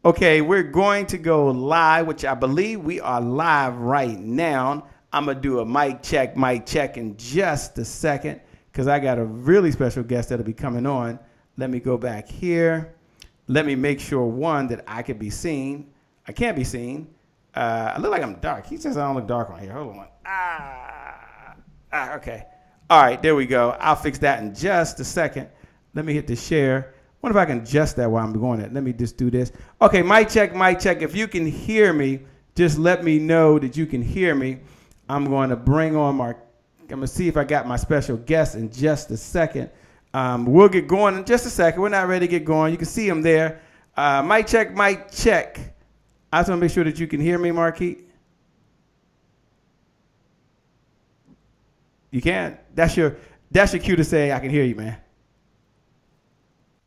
Okay, we're going to go live, which I believe we are live right now. I'm going to do a mic check in just a second because I got a really special guest that'll be coming on. Let me go back here. Let me make sure, one, that I can be seen. I can't be seen. I look like I'm dark. He says I don't look dark on here. Hold on. Okay. All right, there we go. I'll fix that in just a second. Let me hit the share. Wonder if I can adjust that while I'm going it. Let me just do this. Okay, mic check. If you can hear me, just let me know that you can hear me. I'm going to bring on I'm going to see if I got my special guest in just a second. We'll get going in just a second. We're not ready to get going. You can see him there. Mic check. I just want to make sure that you can hear me, Markeith. You can. That's your cue to say I can hear you, man.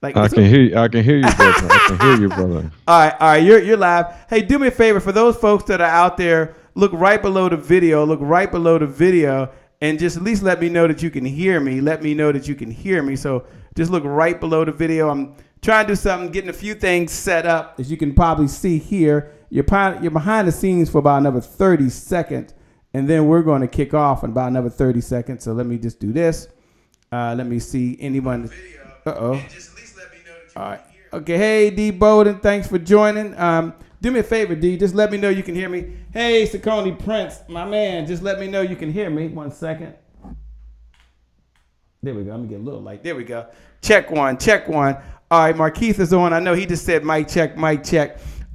Like, I can hear you, brother. All right. You're live. Hey, do me a favor. For those folks that are out there, look right below the video, and just at least let me know that you can hear me. So just look right below the video. I'm trying to do something, getting a few things set up. As you can probably see here, you're behind the scenes for about another 30 seconds, and then we're going to kick off in about another 30 seconds. So let me just do this. Let me see anyone. Uh-oh. All right. Okay. Hey, D. Bowden. Thanks for joining. Do me a favor, D. Just let me know you can hear me. Hey, Sakoni Prince, my man. Just let me know you can hear me. 1 second. There we go. Let me get a little light. There we go. Check one. All right. Markeith is on. I know he just said mic check.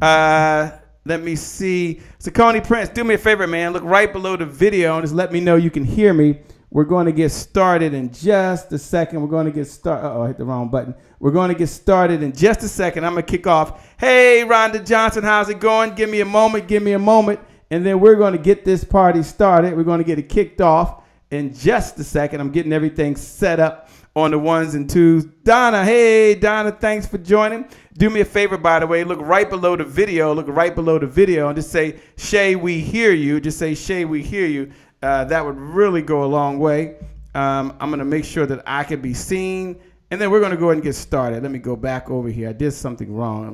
Let me see. Sakoni Prince, do me a favor, man. Look right below the video and just let me know you can hear me. We're going to get started in just a second. I hit the wrong button. We're going to get started in just a second. I'm going to kick off. Hey, Rhonda Johnson, how's it going? Give me a moment. And then we're going to get this party started. We're going to get it kicked off in just a second. I'm getting everything set up on the ones and twos. Donna, hey, Donna, thanks for joining. Do me a favor, by the way. Look right below the video. And just say, Shay, we hear you. Just say, Shay, we hear you. That would really go a long way. I'm going to make sure that I can be seen. And then we're going to go ahead and get started. Let me go back over here. I did something wrong.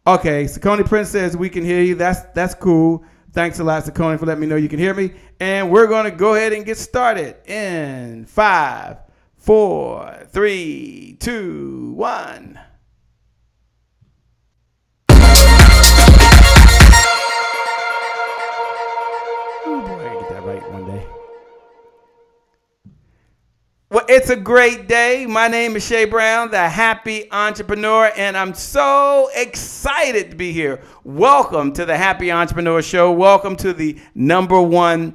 Okay, Sakoni Prince says we can hear you. That's cool. Thanks a lot, Sakoni, for letting me know you can hear me. And we're going to go ahead and get started in 5, 4, 3, 2, 1. Well, it's a great day. My name is Shay Brown, the Happy Entrepreneur, and I'm so excited to be here. Welcome to the Happy Entrepreneur Show. Welcome to the #1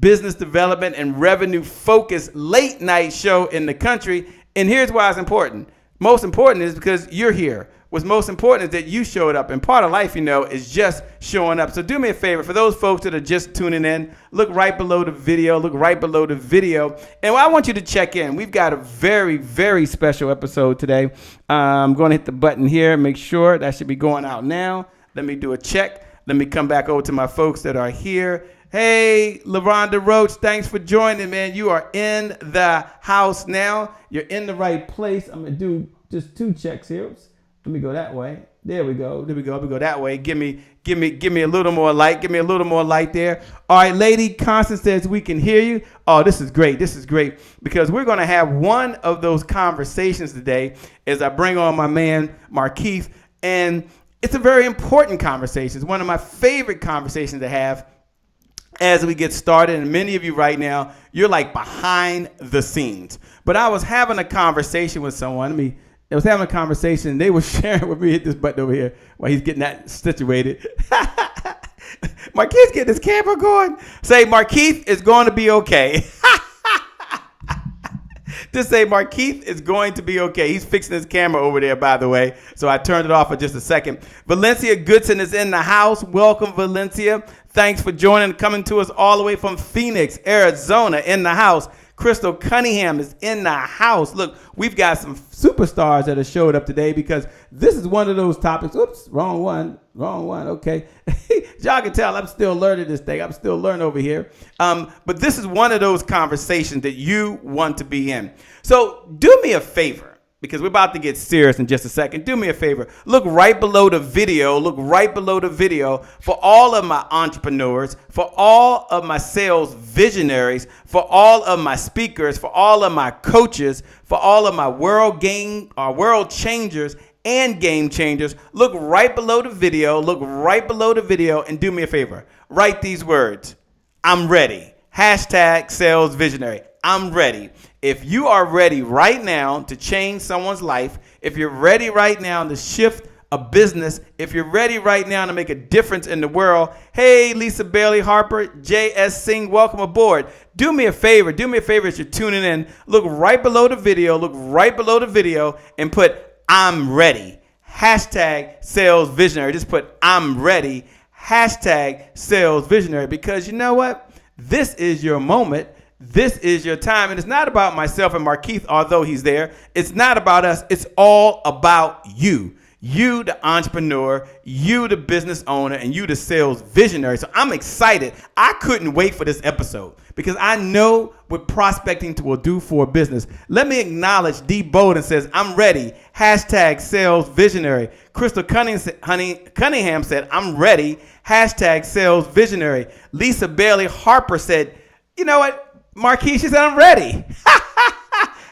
business development and revenue focused late night show in the country. And here's why it's important. Most important is because you're here. What's most important is that you showed up. And part of life, is just showing up. So do me a favor. For those folks that are just tuning in, look right below the video. And I want you to check in. We've got a very, very special episode today. I'm going to hit the button here. Make sure that should be going out now. Let me do a check. Let me come back over to my folks that are here. Hey, LaRonda Roach, thanks for joining, man. You are in the house now. You're in the right place. I'm going to do just 2 checks here. Oops. Let me go that way. There we go. Let me go that way. Give me a little more light. Give me a little more light there. All right, Lady Constance says we can hear you. Oh, this is great. Because we're going to have one of those conversations today as I bring on my man, Markeith. And it's a very important conversation. It's one of my favorite conversations to have as we get started. And many of you right now, you're like behind the scenes. But I was having a conversation with someone. I was having a conversation, and they were sharing with me. Hit this button over here while he's getting that situated. Markeith, get this camera going. Say, Markeith is going to be okay. Just say, Markeith is going to be okay. He's fixing his camera over there, by the way. So I turned it off for just a second. Valencia Goodson is in the house. Welcome, Valencia. Thanks for joining, coming to us all the way from Phoenix, Arizona, in the house. Crystal Cunningham is in the house. Look, we've got some superstars that have showed up today because this is one of those topics. Oops, wrong one. Okay. Y'all can tell I'm still learning this thing. I'm still learning over here. But this is one of those conversations that you want to be in. So do me a favor, because we're about to get serious in just a second. Do me a favor. Look right below the video. Look right below the video for all of my entrepreneurs, for all of my sales visionaries, for all of my speakers, for all of my coaches, for all of my world changers and game changers. Look right below the video. Look right below the video and do me a favor. Write these words. I'm ready. Hashtag sales visionary. I'm ready. If you are ready right now to change someone's life, if you're ready right now to shift a business, if you're ready right now to make a difference in the world, hey, Lisa Bailey Harper, J.S. Singh, welcome aboard. Do me a favor as you're tuning in. Look right below the video, and put I'm ready. Hashtag sales visionary. Just put I'm ready. Hashtag sales visionary. Because you know what? This is your moment. This is your time. And it's not about myself and Markeith, although he's there. It's not about us. It's all about you. You, the entrepreneur, you, the business owner, and you, the sales visionary. So I'm excited. I couldn't wait for this episode because I know what prospecting will do for a business. Let me acknowledge D. Bowden says, I'm ready. Hashtag sales visionary. Crystal Cunningham said, I'm ready. Hashtag sales visionary. Lisa Bailey Harper said, you know what? Markeith, she said, I'm ready.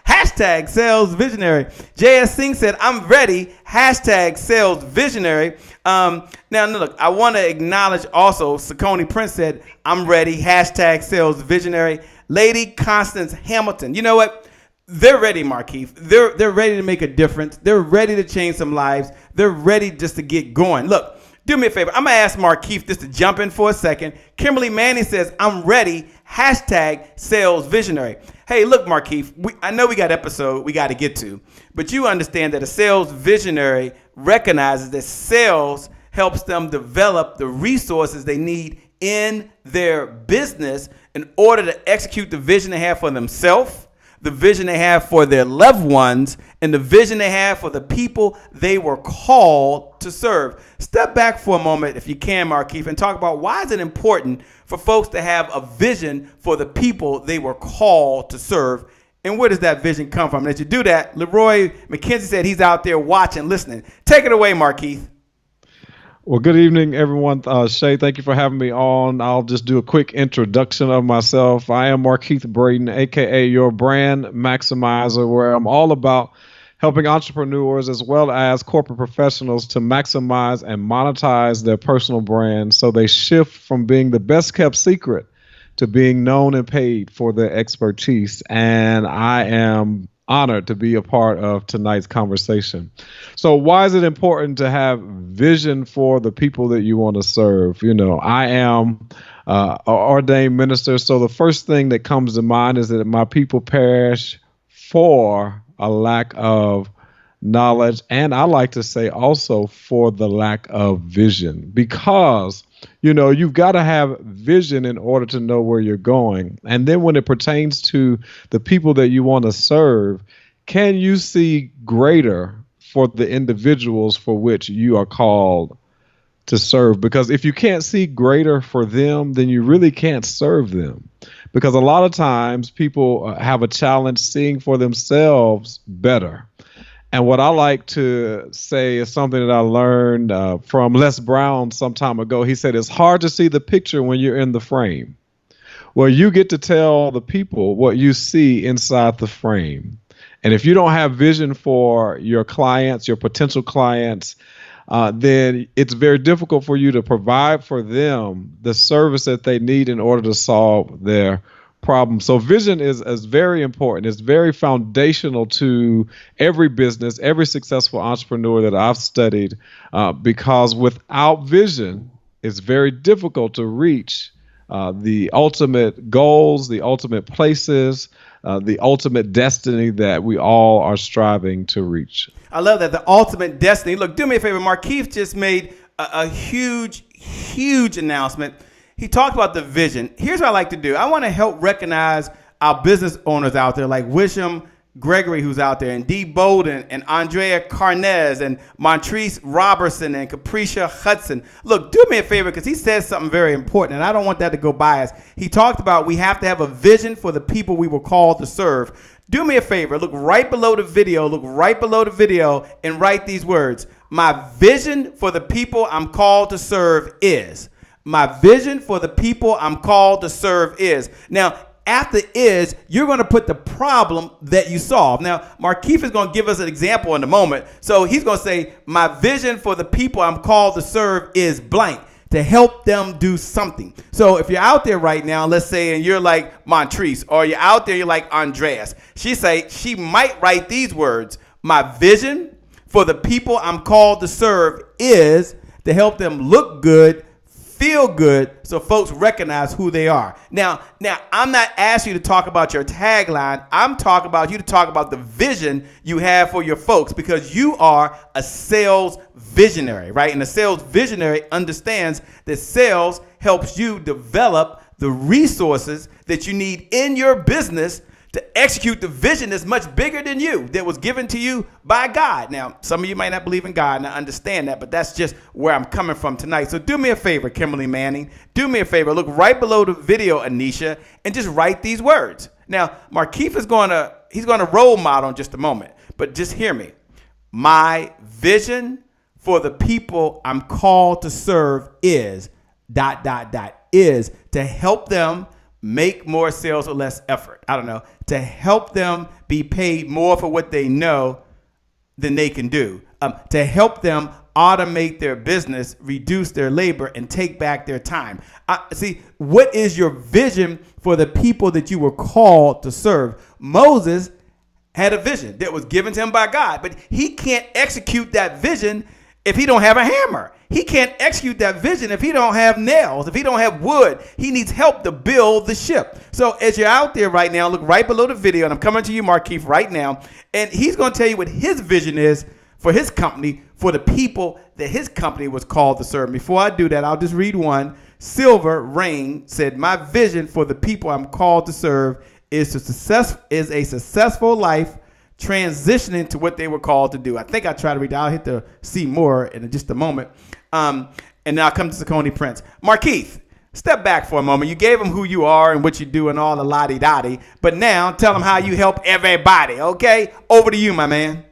Hashtag sales visionary. J.S. Singh said, I'm ready. Hashtag sales visionary. Now, look, I want to acknowledge also, Saucony Prince said, I'm ready. Hashtag sales visionary. Lady Constance Hamilton. You know what? They're ready, Markeith. They're ready to make a difference. They're ready to change some lives. They're ready just to get going. Look, do me a favor. I'm going to ask Markeith just to jump in for a second. Kimberly Manning says, I'm ready. Hashtag sales visionary. Hey, look, Markeith, I know we got an episode we got to get to, but you understand that a sales visionary recognizes that sales helps them develop the resources they need in their business in order to execute the vision they have for themselves, the vision they have for their loved ones, and the vision they have for the people they were called to serve. Step back for a moment, if you can, Markeith, and talk about why is it important for folks to have a vision for the people they were called to serve, and where does that vision come from? And as you do that, Leroy McKenzie said he's out there watching, listening. Take it away, Markeith. Well, good evening, everyone. Shay, thank you for having me on. I'll just do a quick introduction of myself. I am Markeith Braden, a.k.a. your brand maximizer, where I'm all about helping entrepreneurs as well as corporate professionals to maximize and monetize their personal brand so they shift from being the best kept secret to being known and paid for their expertise. And I am honored to be a part of tonight's conversation. So why is it important to have vision for the people that you want to serve? You know, I am an ordained minister. So the first thing that comes to mind is that my people perish for a lack of knowledge. And I like to say also for the lack of vision, because you know, you've got to have vision in order to know where you're going. And then when it pertains to the people that you want to serve, can you see greater for the individuals for which you are called to serve? Because if you can't see greater for them, then you really can't serve them. Because a lot of times people have a challenge seeing for themselves better. And what I like to say is something that I learned from Les Brown some time ago. He said, it's hard to see the picture when you're in the frame. Well, you get to tell the people what you see inside the frame. And if you don't have vision for your clients, your potential clients, then it's very difficult for you to provide for them the service that they need in order to solve their problem. So vision is very important. It's very foundational to every business, every successful entrepreneur that I've studied, because without vision, it's very difficult to reach the ultimate goals, the ultimate places, the ultimate destiny that we all are striving to reach. I love that, the ultimate destiny. Look, do me a favor. Markeith just made a huge, huge announcement. He talked about the vision. Here's what I like to do. I want to help recognize our business owners out there like Wisham Gregory, who's out there, and Dee Bowden, and Andrea Carnez, and Montrese Robertson, and Capricia Hudson. Look, do me a favor, because he says something very important, and I don't want that to go by us. He talked about we have to have a vision for the people we were called to serve. Do me a favor, look right below the video, and write these words. My vision for the people I'm called to serve is. My vision for the people I'm called to serve is. Now, after is, you're going to put the problem that you solve. Now, Markeith is going to give us an example in a moment. So he's going to say, my vision for the people I'm called to serve is blank, to help them do something. So if you're out there right now, let's say, and you're like Montrese, or you're out there, you're like Andreas, she might write these words. My vision for the people I'm called to serve is to help them look good, feel good, so folks recognize who they are. Now, I'm not asking you to talk about your tagline. I'm talking about you to talk about the vision you have for your folks, because you are a sales visionary, right? And a sales visionary understands that sales helps you develop the resources that you need in your business to execute the vision that's much bigger than you, that was given to you by God. Now, some of you might not believe in God, and I understand that, but that's just where I'm coming from tonight. So do me a favor, Kimberly Manning. Do me a favor. Look right below the video, Anisha, and just write these words. Now, Markeith is going to role model in just a moment, but just hear me. My vision for the people I'm called to serve is ... is to help them make more sales with less effort. I don't know. To help them be paid more for what they know than they can do. To help them automate their business, reduce their labor, and take back their time. See, what is your vision for the people that you were called to serve? Moses had a vision that was given to him by God, but he can't execute that vision if he don't have a hammer. He can't execute that vision if he don't have nails, if he don't have wood. He needs help to build the ship. So as you're out there right now, look right below the video, and I'm coming to you, Markeith, right now, and he's going to tell you what his vision is for his company, for the people that his company was called to serve. Before I do that, I'll just read one. Silver Rain said, my vision for the people I'm called to serve is a successful life transitioning to what they were called to do. I think I try to read that. I'll hit the see more in just a moment. And now I'll come to Saucony Prince. Markeith, step back for a moment. You gave them who you are and what you do and all the la-di-da-di, but now tell them how you help everybody, okay? Over to you, my man.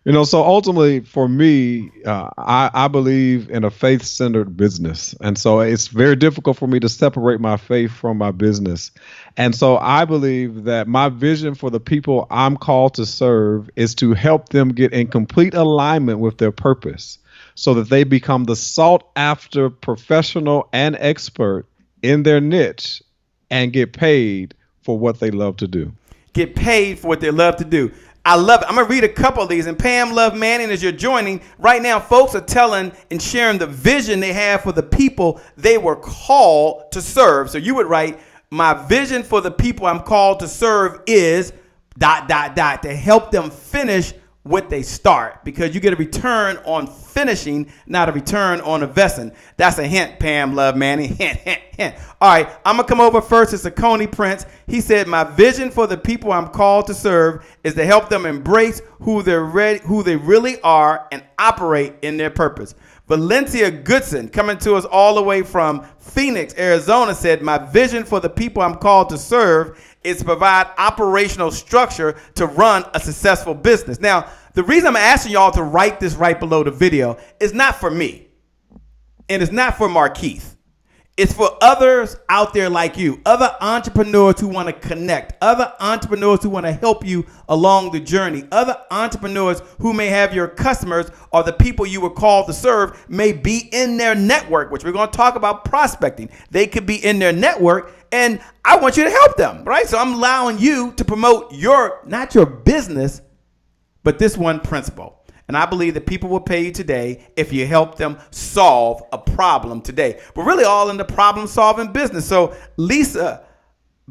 So ultimately for me, I believe in a faith-centered business. And so it's very difficult for me to separate my faith from my business. And so I believe that my vision for the people I'm called to serve is to help them get in complete alignment with their purpose so that they become the sought-after professional and expert in their niche and get paid for what they love to do. Get paid for what they love to do. I love it. I'm going to read a couple of these. And Pam Love Manning, as you're joining, right now, folks are telling and sharing the vision they have for the people they were called to serve. So you would write, my vision for the people I'm called to serve is ... to help them finish what they start, because you get a return on finishing, not a return on investing. That's a hint, Pam Love Manning. Hint, hint, hint. All right, I'm going to come over first to Saucony Prince. He said, my vision for the people I'm called to serve is to help them embrace who they really are and operate in their purpose. Valencia Goodson, coming to us all the way from Phoenix, Arizona, said, my vision for the people I'm called to serve is to provide operational structure to run a successful business. Now, the reason I'm asking y'all to write this right below the video is not for me, and it's not for Markeith. It's for others out there like you, other entrepreneurs who want to connect, other entrepreneurs who want to help you along the journey, other entrepreneurs who may have your customers or the people you were called to serve may be in their network, which we're going to talk about prospecting. They could be in their network, and I want you to help them, right? So I'm allowing you to promote not your business, but this one principle. And I believe that people will pay you today if you help them solve a problem today. We're really all in the problem-solving business. So Lisa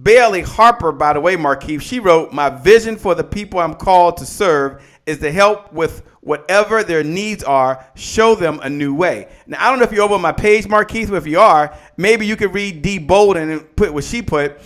Bailey Harper, by the way, Markeith, she wrote, my vision for the people I'm called to serve is to help with whatever their needs are, show them a new way. Now, I don't know if you're over on my page, Markeith, but if you are, maybe you could read Dee Bolden and put what she put.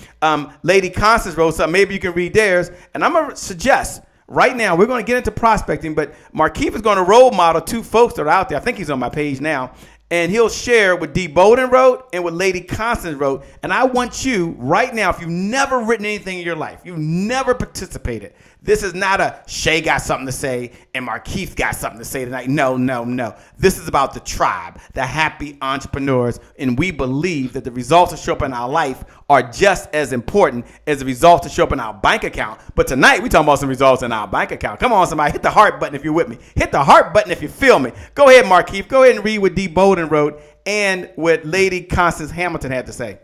Lady Constance wrote something. Maybe you can read theirs. And I'm going to suggest right now, we're going to get into prospecting, but Markeith is going to role model two folks that are out there. I think he's on my page now. And he'll share what Dee Bolden wrote and what Lady Constance wrote. And I want you right now, if you've never written anything in your life, you've never participated, this is not a Shay got something to say and Markeith got something to say tonight. No, no, no. This is about the tribe, the happy entrepreneurs. And we believe that the results that show up in our life are just as important as the results that show up in our bank account. But tonight, we're talking about some results in our bank account. Come on, somebody. Hit the heart button if you're with me. Hit the heart button if you feel me. Go ahead, Markeith. Go ahead and read what Dee Bolden wrote and what Lady Constance Hamilton had to say.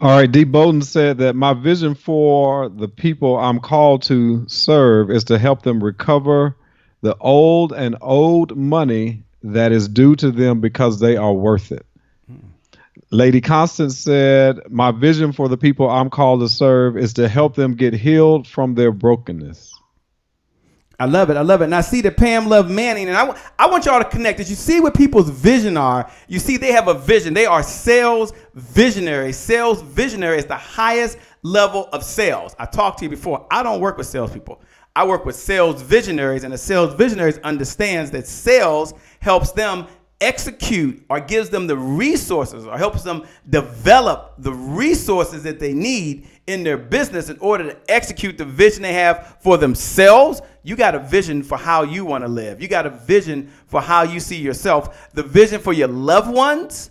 All right, Dee Bolden said that my vision for the people I'm called to serve is to help them recover the old and owed money that is due to them because they are worth it. Lady Constance said, my vision for the people I'm called to serve is to help them get healed from their brokenness. I love it. I love it. And I see that Pam Love Manning, and I want y'all to connect. As you see what people's vision are, you see they have a vision. They are sales visionaries. Sales visionary is the highest level of sales. I talked to you before. I don't work with salespeople. I work with sales visionaries, and the sales visionaries understands that sales helps them execute or gives them the resources or helps them develop the resources that they need in their business in order to execute the vision they have for themselves. You got a vision for how you want to live. You got a vision for how you see yourself, the vision for your loved ones,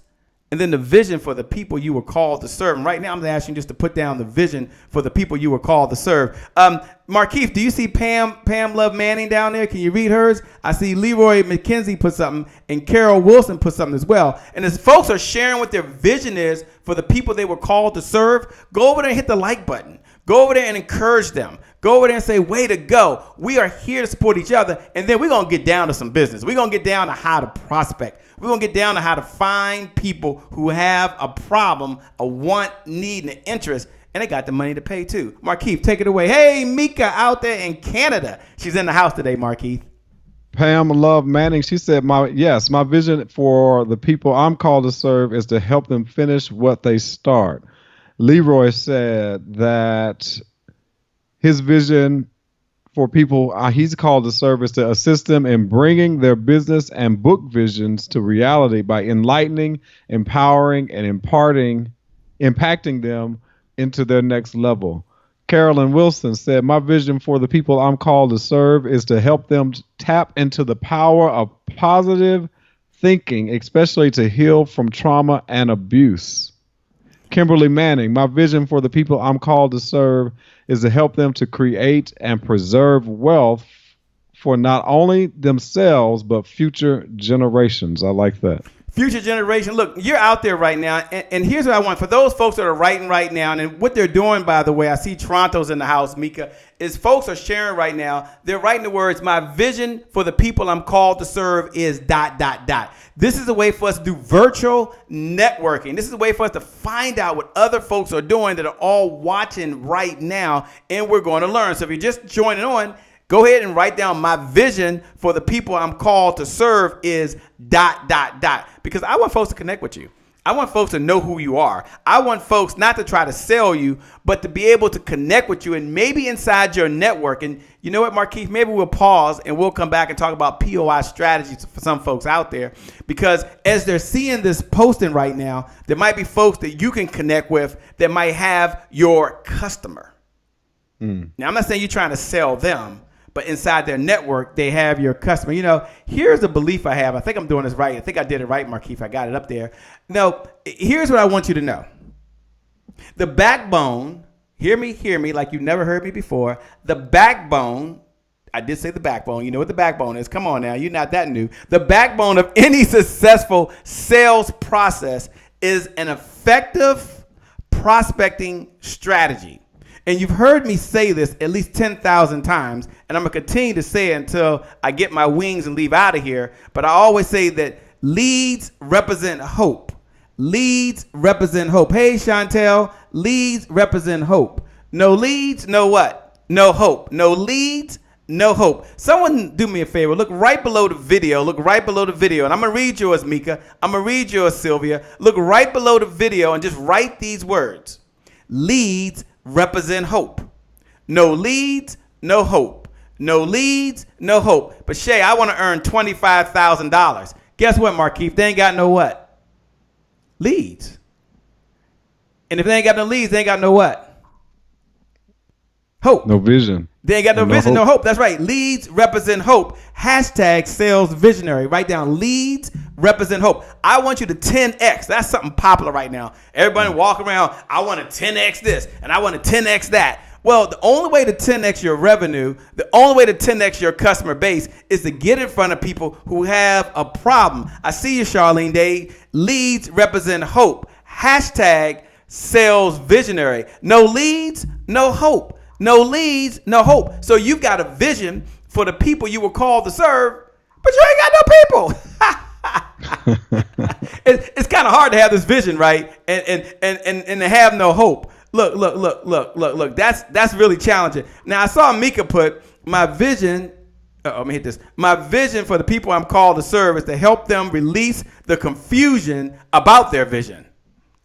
and then the vision for the people you were called to serve. And right now, I'm asking you just to put down the vision for the people you were called to serve. Markeith, do you see Pam Love Manning down there? Can you read hers? I see Leroy McKenzie put something, and Carol Wilson put something as well. And as folks are sharing what their vision is for the people they were called to serve, go over there and hit the like button. Go over there and encourage them. Go over there and say, way to go. We are here to support each other. And then we're going to get down to some business. We're going to get down to how to prospect. We're going to get down to how to find people who have a problem, a want, need, and an interest, and they got the money to pay too. Markeith, take it away. Hey, Mika out there in Canada. She's in the house today, Markeith. Pam Love Manning, she said, my vision for the people I'm called to serve is to help them finish what they start. Leroy said that his vision for people he's called to serve is to assist them in bringing their business and book visions to reality by enlightening, empowering, and impacting them into their next level. Carolyn Wilson said, my vision for the people I'm called to serve is to help them tap into the power of positive thinking, especially to heal from trauma and abuse. Kimberly Manning, my vision for the people I'm called to serve is to help them to create and preserve wealth for not only themselves, but future generations. I like that. Future generation. Look, you're out there right now. And here's what I want. For those folks that are writing right now, and what they're doing, by the way, I see Toronto's in the house, Mika, is folks are sharing right now. They're writing the words, my vision for the people I'm called to serve is ... This is a way for us to do virtual networking. This is a way for us to find out what other folks are doing that are all watching right now, and we're going to learn. So if you're just joining on, go ahead and write down my vision for the people I'm called to serve is ... Because I want folks to connect with you. I want folks to know who you are. I want folks not to try to sell you, but to be able to connect with you and maybe inside your network. And you know what, Markeith, maybe we'll pause and we'll come back and talk about POI strategies for some folks out there, because as they're seeing this posting right now, there might be folks that you can connect with that might have your customer. Now, I'm not saying you're trying to sell them, but inside their network, they have your customer. You know, here's a belief I have. I think I'm doing this right. I think I did it right, Markeith. I got it up there. No, here's what I want you to know. The backbone, hear me like you never heard me before. The backbone, I did say the backbone. You know what the backbone is. Come on now. You're not that new. The backbone of any successful sales process is an effective prospecting strategy. And you've heard me say this at least 10,000 times, and I'm going to continue to say it until I get my wings and leave out of here. But I always say that leads represent hope. Leads represent hope. Hey, Chantel, leads represent hope. No leads, no what? No hope. No leads, no hope. Someone do me a favor. Look right below the video. Look right below the video. And I'm going to read yours, Mika. I'm going to read yours, Sylvia. Look right below the video and just write these words. Leads represent hope. No leads, no hope. No leads, no hope. But Shay, I want to earn $25,000. Guess what, Markeith? They ain't got no what? Leads. And if they ain't got no leads, they ain't got no what? Hope. No vision. They ain't got no vision, no hope. That's right. Leads represent hope. Hashtag sales visionary. Write down leads represent hope. I want you to 10X. That's something popular right now. Everybody walk around, I want to 10X this and I want to 10X that. Well, the only way to 10X your revenue, the only way to 10X your customer base is to get in front of people who have a problem. I see you, Charlene Day. Leads represent hope. Hashtag sales visionary. No leads, no hope. No leads, no hope. So you've got a vision for the people you were called to serve, but you ain't got no people. It's kind of hard to have this vision, right? And to have no hope. Look. That's really challenging. Now, I saw Mika put my vision. Let me hit this. My vision for the people I'm called to serve is to help them release the confusion about their vision.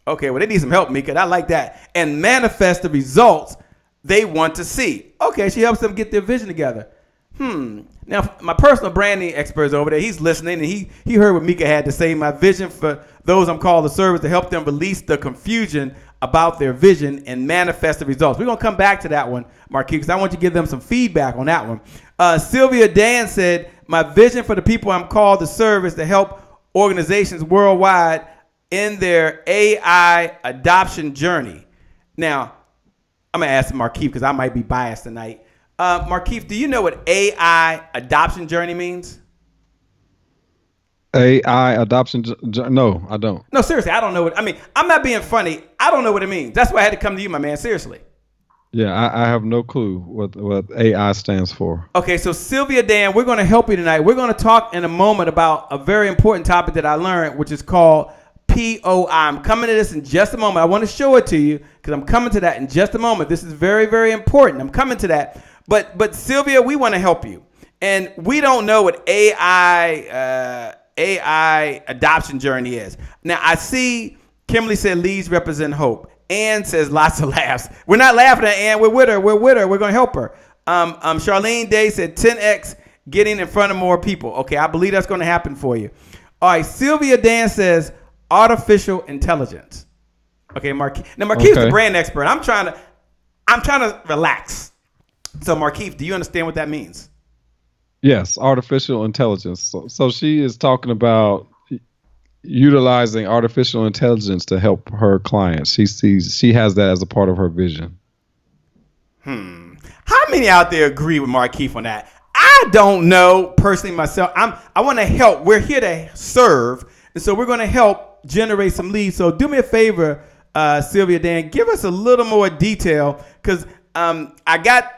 Okay, well, they need some help, Mika. I like that. And manifest the results they want to see. Okay, she helps them get their vision together. Now, my personal branding expert is over there. He's listening, and he heard what Mika had to say. My vision for those I'm called to serve is to help them release the confusion about their vision and manifest the results. We're going to come back to that one, Markeith, because I want you to give them some feedback on that one. Sylvia Dan said, my vision for the people I'm called to serve is to help organizations worldwide in their AI adoption journey. Now, I'm going to ask Markeith because I might be biased tonight. Markeith, do you know what AI adoption journey means? AI adoption? No, I don't. No, seriously, I don't know what. I mean, I'm not being funny. I don't know what it means. That's why I had to come to you, my man. Seriously. Yeah, I have no clue what AI stands for. Okay, so Sylvia Dan, we're going to help you tonight. We're going to talk in a moment about a very important topic that I learned, which is called POI. I'm coming to this in just a moment. I want to show it to you because I'm coming to that in just a moment. This is very, very important. I'm coming to that. But Sylvia, we want to help you. And we don't know what AI adoption journey is. Now, I see Kimberly said leads represent hope. Ann says lots of laughs. We're not laughing at Ann. We're with her. We're going to help her. Charlene Day said 10X getting in front of more people. Okay, I believe that's going to happen for you. All right, Sylvia Dan says artificial intelligence. Okay, Markeith. Now, Markeith's the brand expert. I'm trying to relax. So, Markeith, do you understand what that means? Yes, artificial intelligence. So she is talking about utilizing artificial intelligence to help her clients. She has that as a part of her vision. How many out there agree with Markeith on that? I don't know personally myself. I want to help. We're here to serve, and so we're going to help generate some leads. So do me a favor, Sylvia Dan, give us a little more detail because I got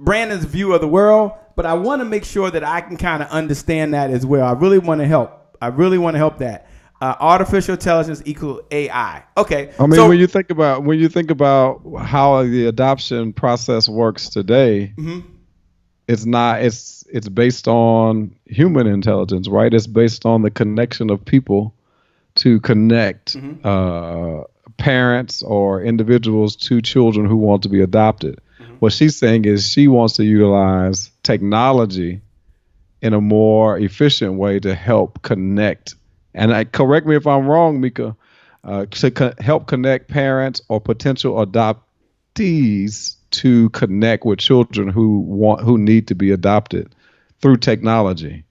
Brandon's view of the world, but I want to make sure that I can kind of understand that as well. I really want to help. That. Artificial intelligence equal AI. Okay. I mean, so, when you think about how the adoption process works today, it's based on human intelligence, right? It's based on the connection of people to connect parents or individuals to children who want to be adopted. What she's saying is she wants to utilize technology in a more efficient way to help connect. And correct me if I'm wrong, Mika, to help connect parents or potential adoptees to connect with children who need to be adopted through technology.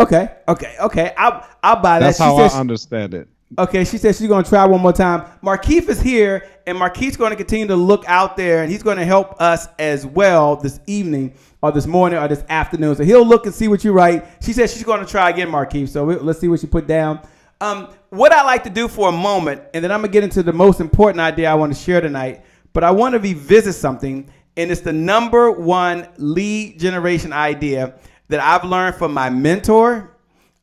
Okay. I'll buy that. That's how I understand it. Okay, she said she's going to try one more time. Markeith is here, and Markeith's going to continue to look out there, and he's going to help us as well this evening or this morning or this afternoon. So he'll look and see what you write. She said she's going to try again, Markeith. So let's see what she put down. What I like to do for a moment, and then I'm going to get into the most important idea I want to share tonight, but I want to revisit something, and it's the number one lead generation idea that I've learned from my mentor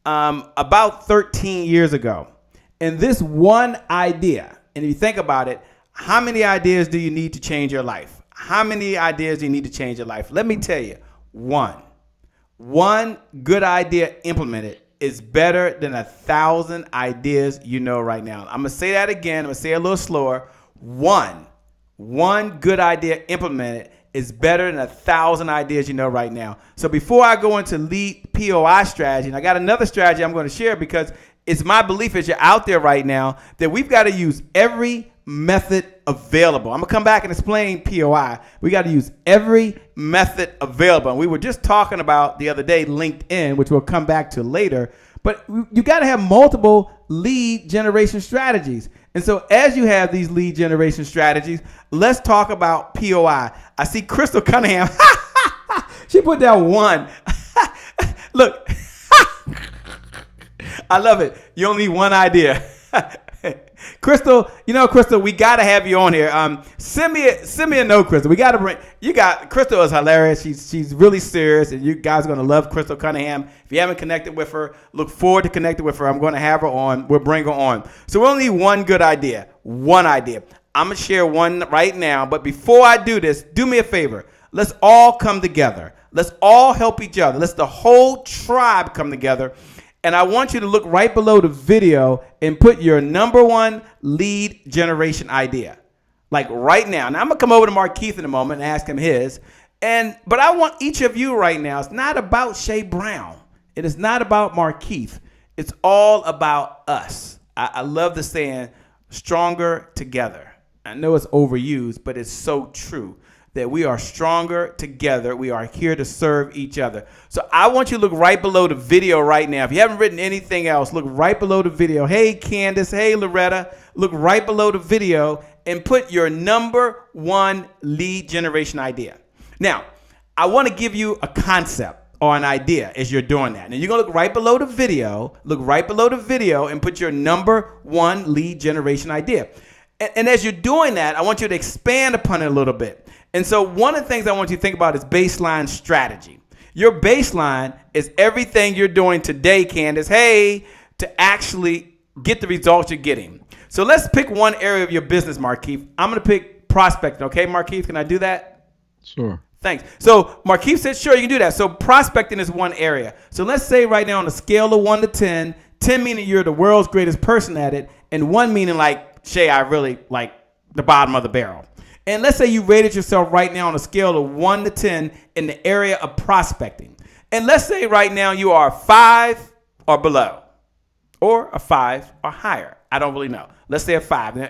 about 13 years ago. And this one idea, and if you think about it, how many ideas do you need to change your life? how many ideas do you need to change your life? Let me tell you, one good idea implemented is better than 1,000 ideas you know right now. I'm gonna say that again. I'm gonna say it a little slower. One good idea implemented is better than 1,000 ideas you know right now. So before I go into lead POI strategy, and I got another strategy I'm going to share because it's my belief as you're out there right now that we've got to use every method available. I'm going to come back and explain POI. We got to use every method available. And we were just talking about the other day LinkedIn, which we'll come back to later. But you got to have multiple lead generation strategies. And so as you have these lead generation strategies, let's talk about POI. I see Crystal Cunningham. She put down one. Look, I love it. You only need one idea. Crystal, Crystal, we got to have you on here. Send me a note, Crystal. We got to Crystal is hilarious. She's really serious, and you guys are going to love Crystal Cunningham. If you haven't connected with her, look forward to connecting with her. I'm going to have her on. We'll bring her on. So we only need one good idea. One idea. I'm going to share one right now, but before I do this, do me a favor. Let's all come together. Let's all help each other. Let's the whole tribe come together. And I want you to look right below the video and put your number one lead generation idea. Like right now. Now I'm going to come over to Markeith in a moment and ask him his. But I want each of you right now. It's not about Shay Brown. It is not about Markeith. It's all about us. I love the saying, stronger together. I know it's overused, but it's so true. That we are stronger together. We are here to serve each other. So I want you to look right below the video right now. If you haven't written anything else, look right below the video. Hey, Candace. Hey, Loretta. Look right below the video and put your number one lead generation idea. Now, I want to give you a concept or an idea as you're doing that. Now, you're going to look right below the video. Look right below the video and put your number one lead generation idea. And as you're doing that, I want you to expand upon it a little bit. And so one of the things I want you to think about is baseline strategy. Your baseline is everything you're doing today, Candace, to actually get the results you're getting. So let's pick one area of your business, Markeith. I'm going to pick prospecting. Okay, Markeith, can I do that? Sure. Thanks. So Markeith said, sure, you can do that. So prospecting is one area. So let's say right now on a scale of 1 to 10, 10 meaning you're the world's greatest person at it, and 1 meaning like, Shay, I really like the bottom of the barrel. And let's say you rated yourself right now on a scale of 1 to 10 in the area of prospecting. And let's say right now you are 5 or below, or a 5 or higher. I don't really know. Let's say a 5. Now,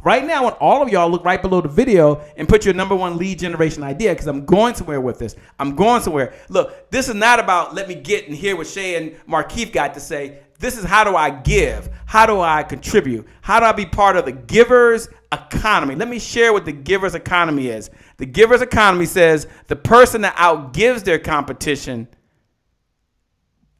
right now, I want all of y'all look right below the video and put your number one lead generation idea because I'm going somewhere with this. I'm going somewhere. Look, this is not about let me get and hear what Shay and Markeith got to say. This is how do I give? How do I contribute? How do I be part of the giver's economy? Let me share what the giver's economy is. The giver's economy says the person that outgives their competition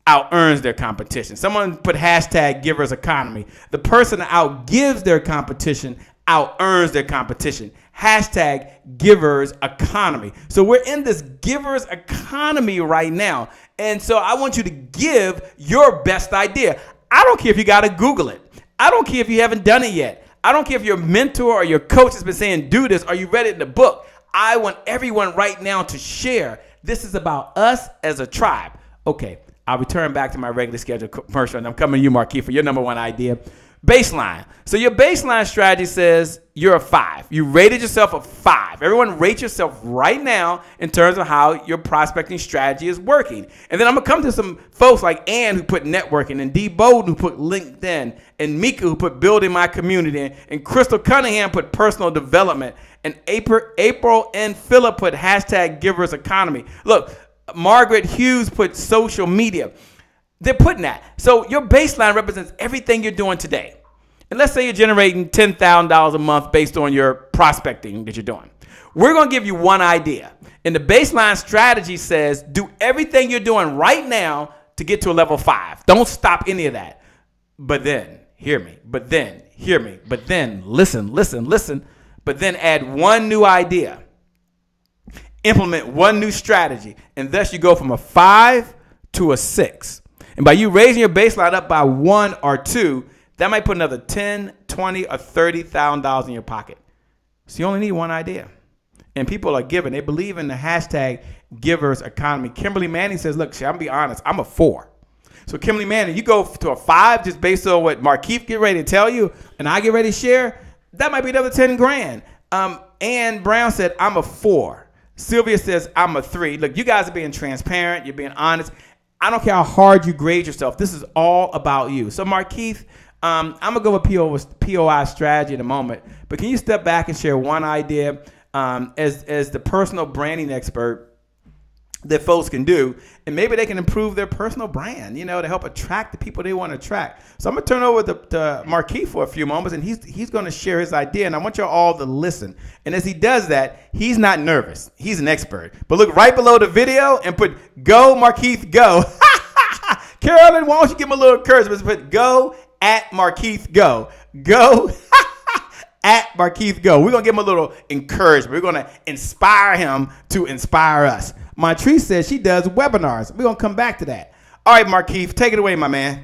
out-earns their competition. Someone put hashtag giver's economy. The person that outgives their competition out-earns their competition. Hashtag giver's economy. So we're in this giver's economy right now. And so I want you to give your best idea. I don't care if you got to Google it. I don't care if you haven't done it yet. I don't care if your mentor or your coach has been saying, do this, or you read it in the book. I want everyone right now to share. This is about us as a tribe. Okay, I'll return back to my regular scheduled commercial, and I'm coming to you, Markeith, for your number one idea. Baseline. So your baseline strategy says you're a 5. You rated yourself a 5. Everyone rate yourself right now in terms of how your prospecting strategy is working. And then I'm going to come to some folks like Ann who put networking, and Dee Bowden who put LinkedIn, and Mika who put building my community, and Crystal Cunningham put personal development, and April and Phillip put hashtag givers economy. Look, Margaret Hughes put social media. They're putting that. So your baseline represents everything you're doing today. And let's say you're generating $10,000 a month based on your prospecting that you're doing. We're going to give you one idea. And the baseline strategy says do everything you're doing right now to get to a level 5. Don't stop any of that. But then, hear me. But then, hear me. But then, listen. But then add one new idea. Implement one new strategy. And thus you go from a 5 to a 6. And by you raising your baseline up by 1 or 2, that might put another $10, $20, or $30,000 in your pocket. So you only need one idea. and people are giving. They believe in the hashtag givers economy. Kimberly Manning says, look, I'm going to be honest, I'm a 4. So Kimberly Manning, you go to a 5 just based on what Markeith get ready to tell you and I get ready to share, that might be another 10 grand. Ann Brown said, I'm a 4. Sylvia says, I'm a 3. Look, you guys are being transparent. You're being honest. I don't care how hard you grade yourself. This is all about you. So Markeith, I'm going to go with POI strategy in a moment. But can you step back and share one idea as the personal branding expert that folks can do, and maybe they can improve their personal brand, to help attract the people they want to attract. So I'm going to turn over to Markeith for a few moments, and he's going to share his idea, and I want you all to listen. And as he does that, he's not nervous. He's an expert. But look right below the video and put, go, Markeith, go. Carolyn, why don't you give him a little encouragement? Put, go at Markeith, go. Go at Markeith, go. We're going to give him a little encouragement. We're going to inspire him to inspire us. Montrese says she does webinars. We're going to come back to that. All right, Markeith, take it away, my man.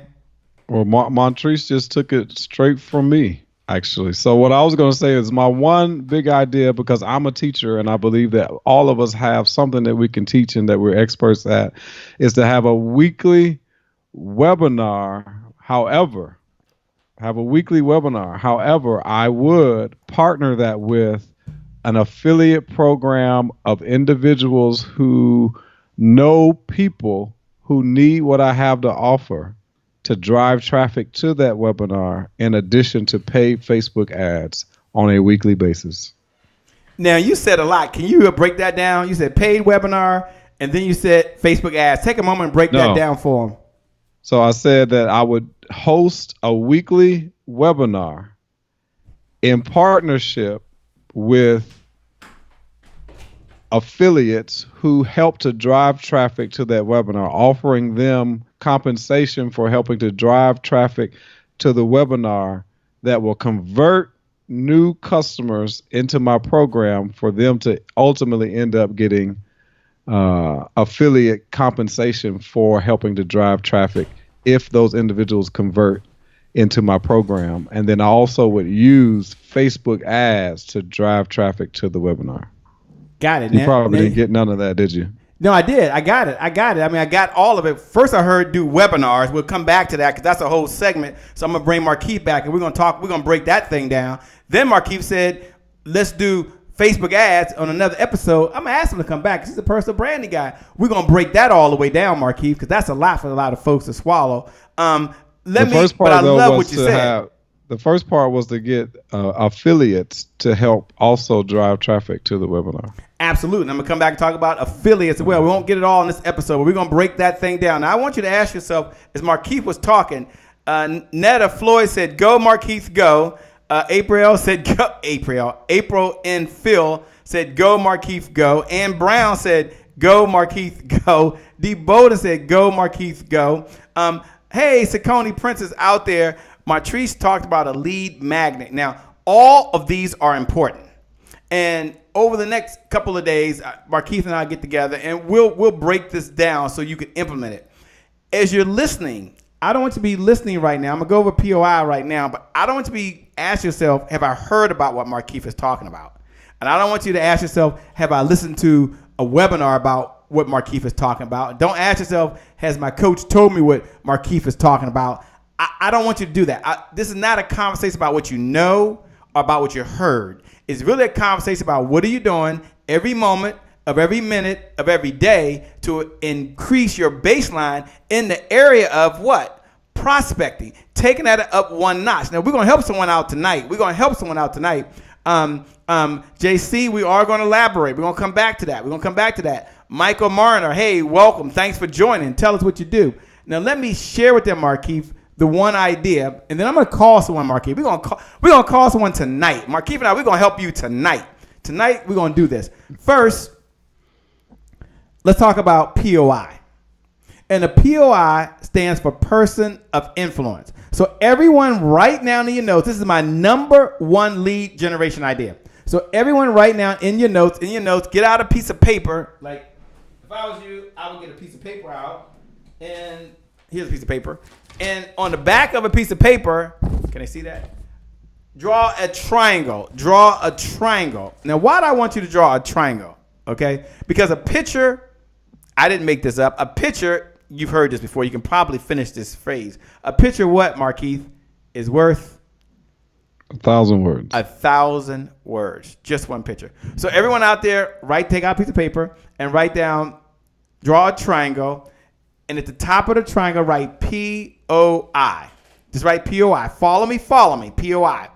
Well, Montrese just took it straight from me, actually. So what I was going to say is my one big idea, because I'm a teacher and I believe that all of us have something that we can teach and that we're experts at, is to have a weekly webinar. However, I would partner that with an affiliate program of individuals who know people who need what I have to offer to drive traffic to that webinar, in addition to paid Facebook ads on a weekly basis. Now, you said a lot. Can you break that down? You said paid webinar, and then you said Facebook ads. Take a moment and break that down for them. So I said that I would host a weekly webinar in partnership with affiliates who help to drive traffic to that webinar, offering them compensation for helping to drive traffic to the webinar that will convert new customers into my program for them to ultimately end up getting affiliate compensation for helping to drive traffic if those individuals convert into my program. And then I also would use Facebook ads to drive traffic to the webinar. Got it. You probably didn't get none of that, did you? No, I did. I got it. I mean, I got all of it. First, I heard do webinars. We'll come back to that because that's a whole segment. So I'm going to bring Markeith back and we're going to break that thing down. Then Markeith said, let's do Facebook ads on another episode. I'm going to ask him to come back because he's a personal branding guy. We're going to break that all the way down, Markeith, because that's a lot for a lot of folks to swallow. The first part was to get affiliates to help also drive traffic to the webinar. Absolutely. I'm going to come back and talk about affiliates as well. We won't get it all in this episode, but we're going to break that thing down. Now, I want you to ask yourself, as Markeith was talking, Netta Floyd said, go, Markeith, go. April said, go. April and Phil said, go, Markeith, go. Ann Brown said, go, Markeith, go. D. Bowden said, go, Markeith, go. Hey, Saccone Prince is out there. Montrese talked about a lead magnet. Now, all of these are important. And over the next couple of days, Markeith and I get together and we'll break this down so you can implement it. As you're listening, I don't want you to be listening right now. I'm going to go over POI right now, but I don't want you to be ask yourself, have I heard about what Markeith is talking about? And I don't want you to ask yourself, have I listened to a webinar about what Markeith is talking about? Don't ask yourself, has my coach told me what Markeith is talking about? I don't want you to do that. This is not a conversation about what you know or about what you heard. It's really a conversation about what are you doing every moment of every minute of every day to increase your baseline in the area of what? Prospecting. Taking that up one notch. Now, we're going to help someone out tonight. JC, we are going to elaborate. We're going to come back to that. Michael Marner, hey, welcome. Thanks for joining. Tell us what you do. Now, let me share with them, Markeith, the one idea, and then I'm going to call someone, Markeith. We're going to call someone tonight. Markeith and I, we're going to help you tonight. Tonight, we're going to do this. First, let's talk about POI. And the POI stands for person of influence. So everyone right now in your notes, this is my number one lead generation idea. So everyone right now in your notes, get out a piece of paper. Like if I was you, I would get a piece of paper out. And here's a piece of paper. And on the back of a piece of paper, can I see that? Draw a triangle. Draw a triangle. Now, why do I want you to draw a triangle? Okay? Because a picture, I didn't make this up. A picture, you've heard this before. You can probably finish this phrase. A picture, what, Markeith, is worth 1,000 words. 1,000 words. Just one picture. So everyone out there, take out a piece of paper and write down, draw a triangle. And at the top of the triangle, write POI. Just write POI. Follow me, POI.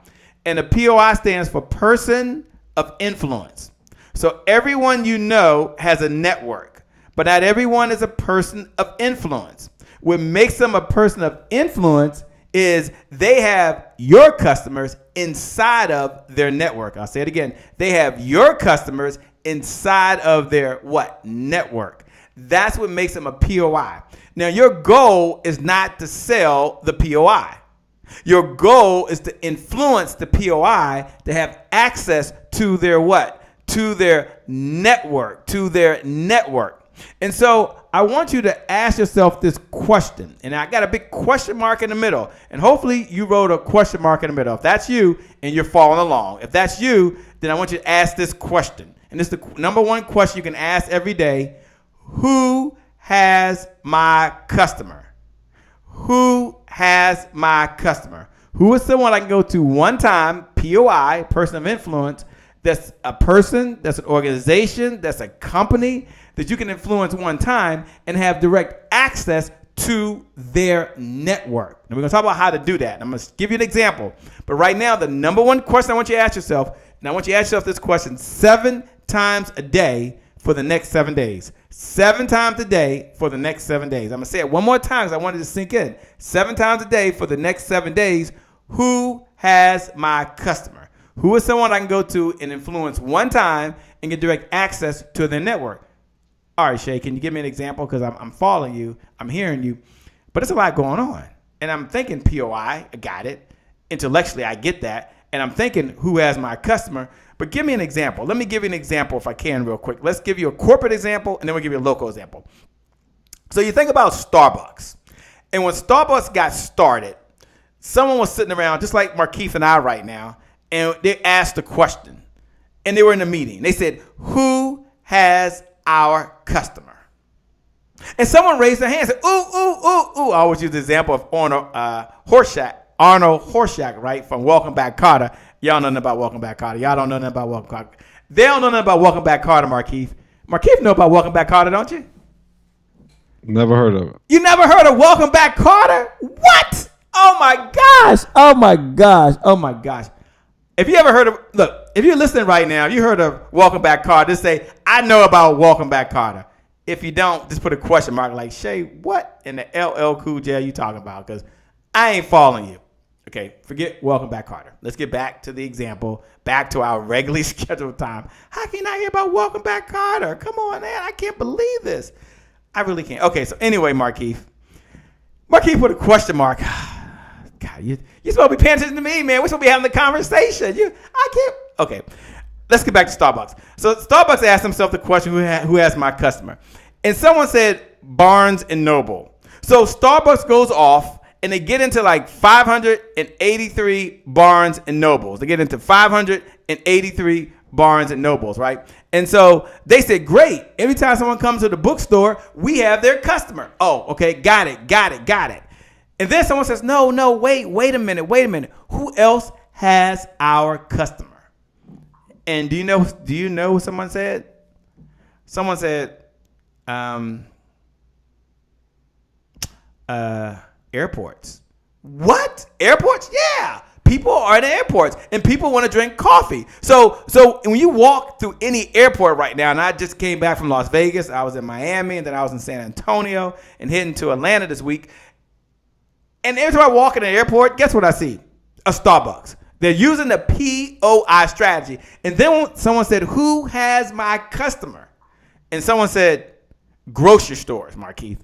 And the POI stands for person of influence. So everyone you know has a network, but not everyone is a person of influence. What makes them a person of influence is they have your customers inside of their network. I'll say it again. They have your customers inside of their what? Network. That's what makes them a POI. Now, your goal is not to sell the POI. Your goal is to influence the POI to have access to their what? To their network, And so I want you to ask yourself this question. And I got a big question mark in the middle. And hopefully you wrote a question mark in the middle. If that's you and you're following along, if that's you, then I want you to ask this question. And this is the number one question you can ask every day. Who has my customer? Who has my customer? Who is someone I can go to one time, POI, person of influence, that's a person, that's an organization, that's a company that you can influence one time and have direct access to their network. And we're going to talk about how to do that. I'm going to give you an example. But right now, the number one question I want you to ask yourself, and I want you to ask yourself this question 7 times a day for the next 7 days. 7 times a day for the next 7 days. I'm going to say it one more time because I wanted to sink in. 7 times a day for the next 7 days. Who has my customer? Who is someone I can go to and influence one time and get direct access to their network? All right, Shay, can you give me an example? Because I'm following you. I'm hearing you. But it's a lot going on. And I'm thinking POI. I got it. Intellectually, I get that. And I'm thinking, who has my customer? But give me an example. Let me give you an example if I can real quick. Let's give you a corporate example, and then we'll give you a local example. So you think about Starbucks. And when Starbucks got started, someone was sitting around, just like Markeith and I right now, and they asked a question. And they were in a meeting. They said, who has our customer? And someone raised their hand and said, ooh, ooh, ooh, ooh. I always use the example of Arnold Horshack, right, from Welcome Back, Kotter. Y'all know nothing about Welcome Back, Kotter. Y'all don't know nothing about Welcome Back. They don't know nothing about Welcome Back, Kotter, Markeith. Markeith know about Welcome Back, Kotter, don't you? Never heard of it. You never heard of Welcome Back, Kotter? What? Oh, my gosh. Oh, my gosh. Oh, my gosh. If you ever heard of, look, if you're listening right now, you heard of Welcome Back, Kotter, just say, I know about Welcome Back, Kotter. If you don't, just put a question mark like, Shay, what in the LL Cool J are you talking about? Because I ain't following you. Okay, forget Welcome Back, Kotter. Let's get back to the example, back to our regularly scheduled time. How can you not hear about Welcome Back, Kotter? Come on, man. I can't believe this. I really can't. Okay, so anyway, Markeith put a question mark. God, you're supposed to be paying attention to me, man. We're supposed to be having the conversation. I can't. Okay, let's get back to Starbucks. So Starbucks asked himself the question, who has my customer? And someone said Barnes and Noble. So Starbucks goes off, and they get into like 583 Barnes and Nobles. They get into 583 Barnes and Nobles, right? And so they said, great. Every time someone comes to the bookstore, we have their customer. Oh, okay, got it. And then someone says, no, wait a minute. Who else has our customer? And do you know what someone said? Someone said, airports. What? Airports? Yeah. People are in airports, and people want to drink coffee. So when you walk through any airport right now, and I just came back from Las Vegas, I was in Miami, and then I was in San Antonio, and heading to Atlanta this week. And every time I walk in an airport, guess what I see? A Starbucks. They're using the POI strategy. And then someone said, who has my customer? And someone said, grocery stores, Markeith.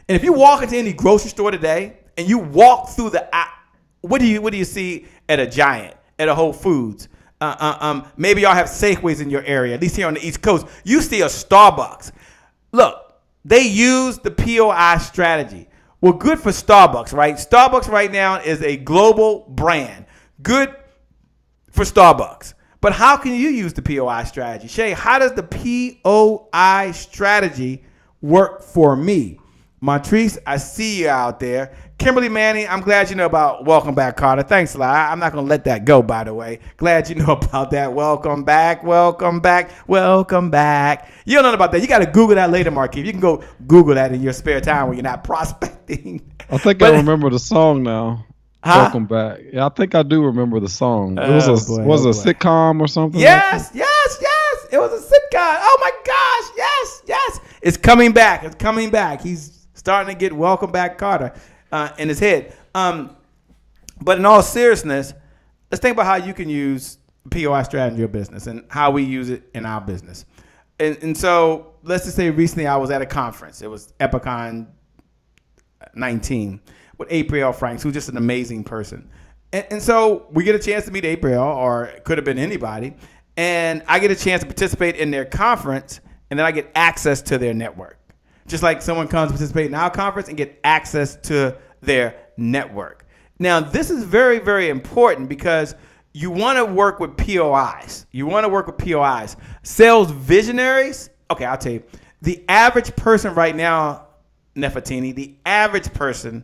And if you walk into any grocery store today and you walk through what do you see at a Giant, at a Whole Foods? Maybe y'all have Safeways in your area, at least here on the East Coast. You see a Starbucks. Look, they use the POI strategy. Well, good for Starbucks, right? Starbucks right now is a global brand. Good for Starbucks. But how can you use the POI strategy? Shay, how does the POI strategy work for me? Montrese, I see you out there. Kimberly Manning, I'm glad you know about Welcome Back, Carter. Thanks, Sly. I'm not going to let that go, by the way. Glad you know about that. Welcome back, welcome back, welcome back. You don't know about that. You got to Google that later, Markeith. You can go Google that in your spare time when you're not prospecting. I think I remember the song now. Huh? Welcome back. Yeah, I think I do remember the song. It was a sitcom or something. Yes. It was a sitcom. Oh my gosh. Yes. It's coming back. He's starting to get Welcome Back, Carter in his head. But in all seriousness, let's think about how you can use POI strategy in your business and how we use it in our business. And so let's just say recently I was at a conference. It was Epicon 19 with April Franks, who's just an amazing person. And so we get a chance to meet April, or it could have been anybody, and I get a chance to participate in their conference, and then I get access to their network. Just like someone comes to participate in our conference and get access to their network. Now, this is very, very important because you want to work with POIs. Sales visionaries. Okay, I'll tell you. The average person right now, Nefertini, the average person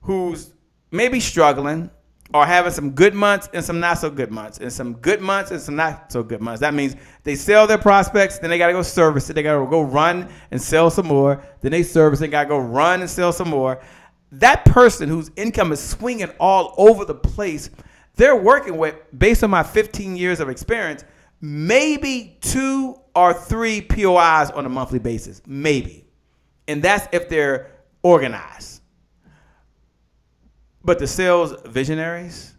who's maybe struggling or having some good months and some not so good months, and some good months and some not so good months. That means they sell their prospects, then they got to go service it. They got to go run and sell some more. Then they service it, got to go run and sell some more. That person whose income is swinging all over the place, they're working with, based on my 15 years of experience, maybe 2 or 3 POIs on a monthly basis, maybe. And that's if they're organized. But the sales visionaries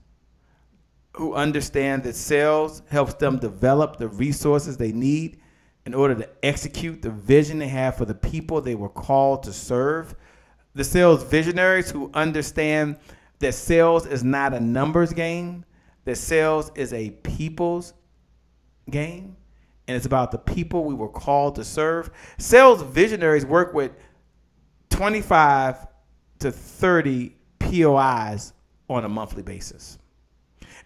who understand that sales helps them develop the resources they need in order to execute the vision they have for the people they were called to serve. The sales visionaries who understand that sales is not a numbers game, that sales is a people's game, and it's about the people we were called to serve. Sales visionaries work with 25 to 30 POIs on a monthly basis.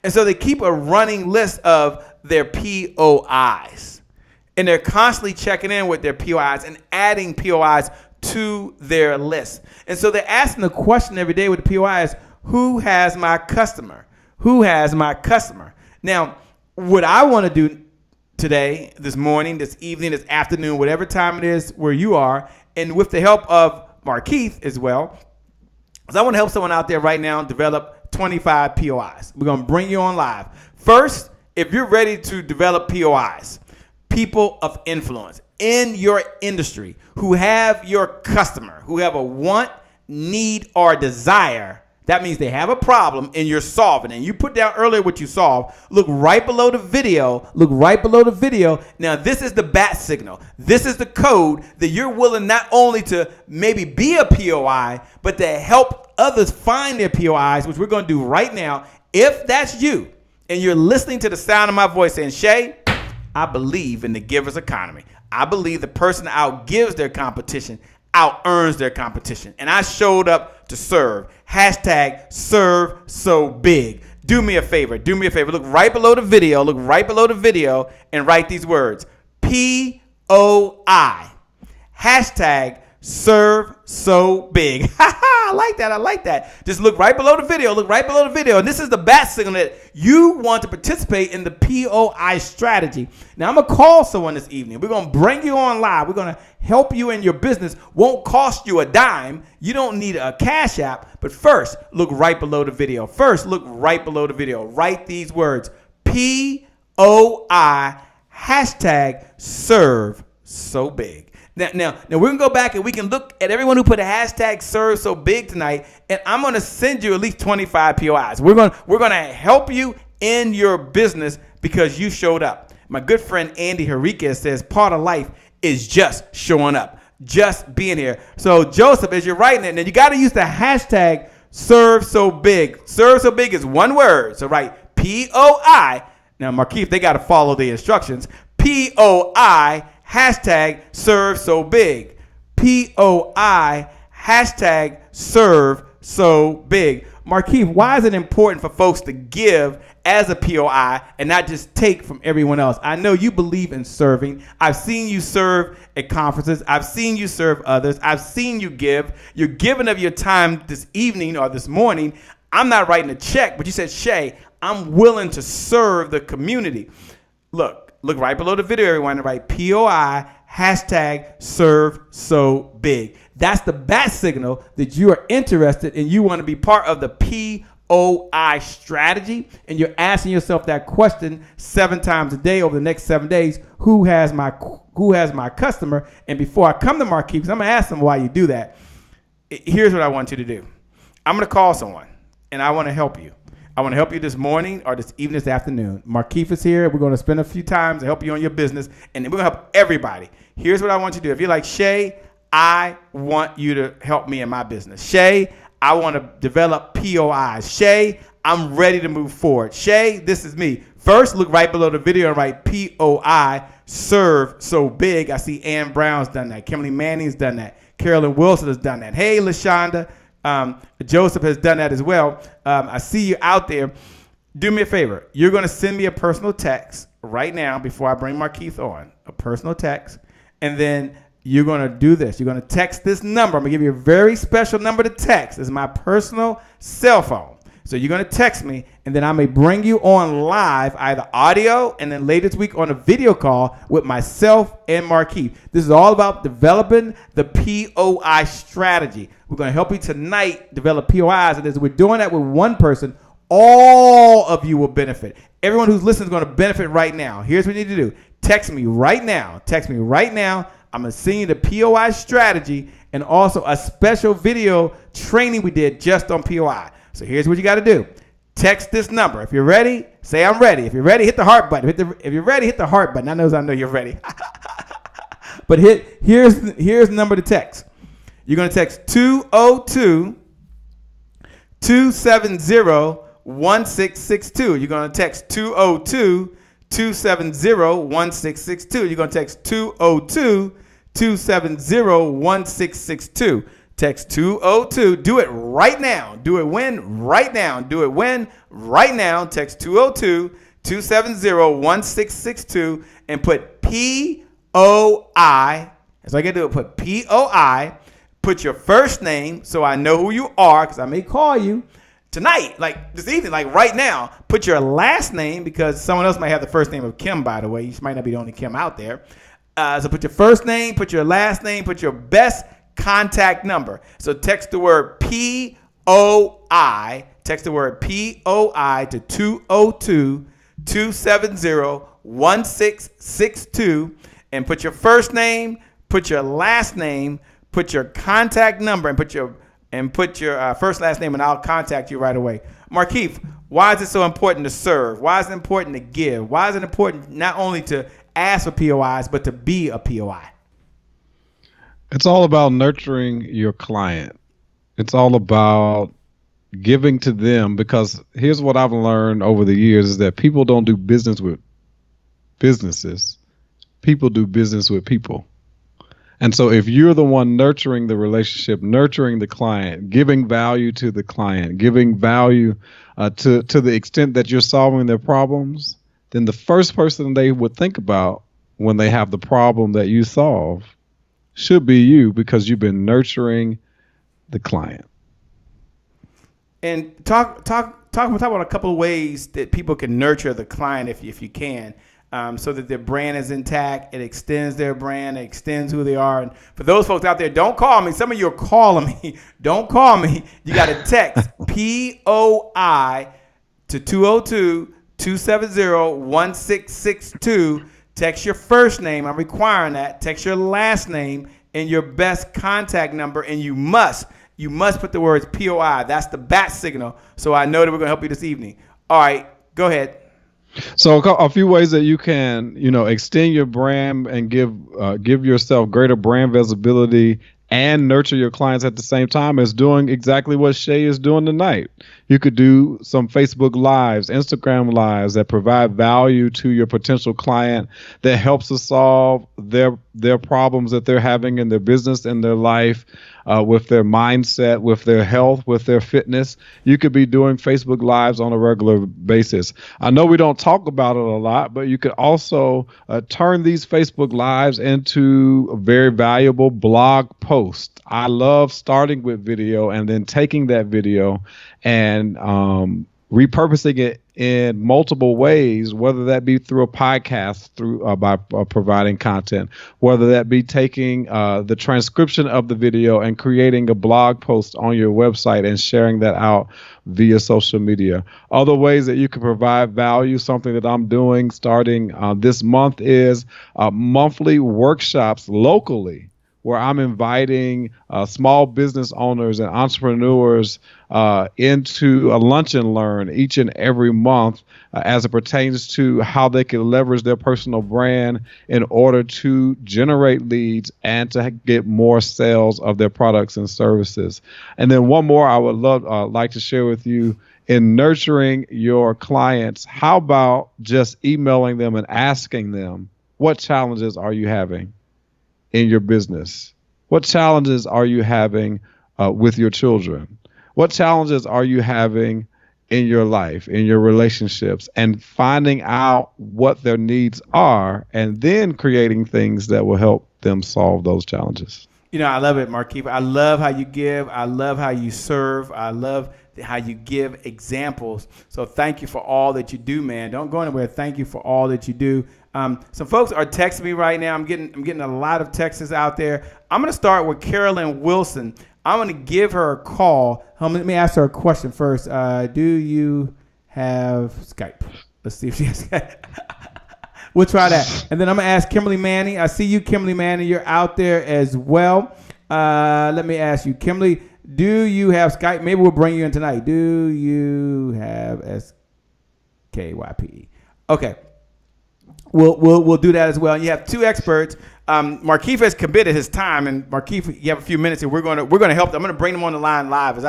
And so they keep a running list of their POIs. And they're constantly checking in with their POIs and adding POIs to their list. And so they're asking the question every day with the POIs, who has my customer? Who has my customer? Now, what I want to do today, this morning, this evening, this afternoon, whatever time it is where you are, and with the help of Markeith as well, because I want to help someone out there right now develop 25 POIs. We're going to bring you on live. First, if you're ready to develop POIs, people of influence in your industry who have your customer, who have a want, need, or desire, that means they have a problem and you're solving it. And you put down earlier what you solved. Look right below the video. Now, this is the bat signal. This is the code that you're willing not only to maybe be a POI, but to help others find their POIs, which we're going to do right now. If that's you and you're listening to the sound of my voice saying, Shay, I believe in the giver's economy. I believe the person outgives their competition, out-earns their competition. And I showed up to serve. Hashtag serve so big. Do me a favor. Look right below the video and write these words. POI. Hashtag serve so big. I like that. Just look right below the video. And this is the bat signal that you want to participate in the POI strategy. Now, I'm going to call someone this evening. We're going to bring you on live. We're going to help you in your business. Won't cost you a dime. You don't need a cash app. But first, look right below the video. Write these words. POI. Hashtag serve so big. Now we're going to go back and we can look at everyone who put a hashtag serve so big tonight, and I'm going to send you at least 25 POIs. We're going to help you in your business because you showed up. My good friend Andy Henriquez says part of life is just showing up, just being here. So Joseph, as you're writing it, now you got to use the hashtag serve so big. Serve so big is one word. So write POI. Now Markeith, they got to follow the instructions. POI. Hashtag serve so big. POI. Hashtag serve so big. Markeith, why is it important for folks to give as a POI and not just take from everyone else. I know you believe in serving. I've seen you serve at conferences. I've seen you serve others. I've seen you give. You're giving of your time this evening or this morning. I'm not writing a check, but you said, Shay, I'm willing to serve the community. Look right below the video, everyone, and write POI hashtag serve so big. That's the bat signal that you are interested and you want to be part of the POI strategy. And you're asking yourself that question 7 times a day over the next 7 days. Who has my customer? And before I come to Markeith, I'm going to ask them why you do that. Here's what I want you to do. I'm going to call someone and I want to help you. I want to help you this morning or this evening, this afternoon. Markeith is here. We're going to spend a few times to help you on your business, and then we're going to help everybody. Here's what I want you to do. If you're like, Shay, I want you to help me in my business. Shay, I want to develop POIs. Shay, I'm ready to move forward. Shay, this is me. First, look right below the video and write POI, serve so big. I see Ann Brown's done that. Kimberly Manning's done that. Carolyn Wilson has done that. Hey, LaShonda. Joseph has done that as well. I see you out there. Do me a favor. You're going to send me a personal text right now before I bring Markeith on, a personal text. And then you're going to do this. You're going to text this number. I'm going to give you a very special number to text. It's my personal cell phone. So you're going to text me, and then I may bring you on live, either audio, and then later this week on a video call with myself and Markeith. This is all about developing the POI strategy. We're going to help you tonight develop POIs, and as we're doing that with one person, all of you will benefit. Everyone who's listening is going to benefit right now. Here's what you need to do. Text me right now. Text me right now. I'm going to send you the POI strategy and also a special video training we did just on POI. So here's what you got to do. Text this number. If you're ready, say I'm ready. If you're ready, hit the heart button. If you're ready, hit the heart button. I know you're ready. But here's the number to text. You're going to text 202-270-1662. You're going to text 202-270-1662. You're going to text 202-270-1662. Text 202. Do it right now. Do it when? Right now. Do it when? Right now. Text 202-270-1662 and put POI. That's all you got to do. Put POI. Put your first name so I know who you are because I may call you tonight, like this evening, like right now. Put your last name because someone else might have the first name of Kim, by the way. You might not be the only Kim out there. So put your first name, put your last name, put your best contact number. So text the word POI. Text the word POI to 202-270-1662 and put your first name, put your last name, put your contact number, and put your first last name, and I'll contact you right away. Markeith, why is it so important to serve? Why is it important to give? Why is it important not only to ask for POIs, but to be a POI? It's all about nurturing your client. It's all about giving to them, because here's what I've learned over the years is that people don't do business with businesses. People do business with people. And so if you're the one nurturing the relationship, nurturing the client, giving value to the client, giving value to the extent that you're solving their problems, then the first person they would think about when they have the problem that you solve should be you, because you've been nurturing the client. And talk about a couple of ways that people can nurture the client if you can, so that their brand is intact. It extends their brand. It extends who they are. And for those folks out there, don't call me. Some of you are calling me. Don't call me. You got to text POI to 202-270-1662. Text your first name. I'm requiring that. Text your last name and your best contact number. And you must put the words POI. That's the bat signal. So I know that we're going to help you this evening. All right, go ahead. So a few ways that you can, extend your brand and give yourself greater brand visibility and nurture your clients at the same time is doing exactly what Shay is doing tonight. You could do some Facebook Lives, Instagram Lives that provide value to your potential client, that helps to solve their their problems that they're having in their business, in their life, with their mindset, with their health, with their fitness. You could be doing Facebook Lives on a regular basis. I know we don't talk about it a lot, but you could also turn these Facebook Lives into a very valuable blog posts. I love starting with video and then taking that video and repurposing it in multiple ways, whether that be through a podcast, through by providing content, whether that be taking the transcription of the video and creating a blog post on your website and sharing that out via social media. Other ways that you can provide value, something that I'm doing starting this month, is monthly workshops locally, where I'm inviting small business owners and entrepreneurs into a lunch and learn each and every month as it pertains to how they can leverage their personal brand in order to generate leads and to get more sales of their products and services. And then one more I would like to share with you. In nurturing your clients, how about just emailing them and asking them, what challenges are you having in your business? What challenges are you having with your children? What challenges are you having in your life, in your relationships, and finding out what their needs are and then creating things that will help them solve those challenges. You know, I love it, Markeith. I love how you give. I love how you serve. I love how you give examples. So thank you for all that you do, man. Don't go anywhere. Thank you for all that you do. Some folks are texting me right now. I'm getting a lot of texts out there. I'm going to start with Carolyn Wilson. I'm going to give her a call. Let me ask her a question first. Do you have Skype? Let's see if she has Skype. We'll try that. And then I'm going to ask Kimberly Manning. I see you, Kimberly Manning. You're out there as well. Let me ask you, Kimberly, do you have Skype? Maybe we'll bring you in tonight. Do you have SKYPE? Okay. We'll do that as well. And you have two experts. Markeith has committed his time, and Markeith, you have a few minutes, and we're gonna help them. I'm gonna bring them on the line live. Is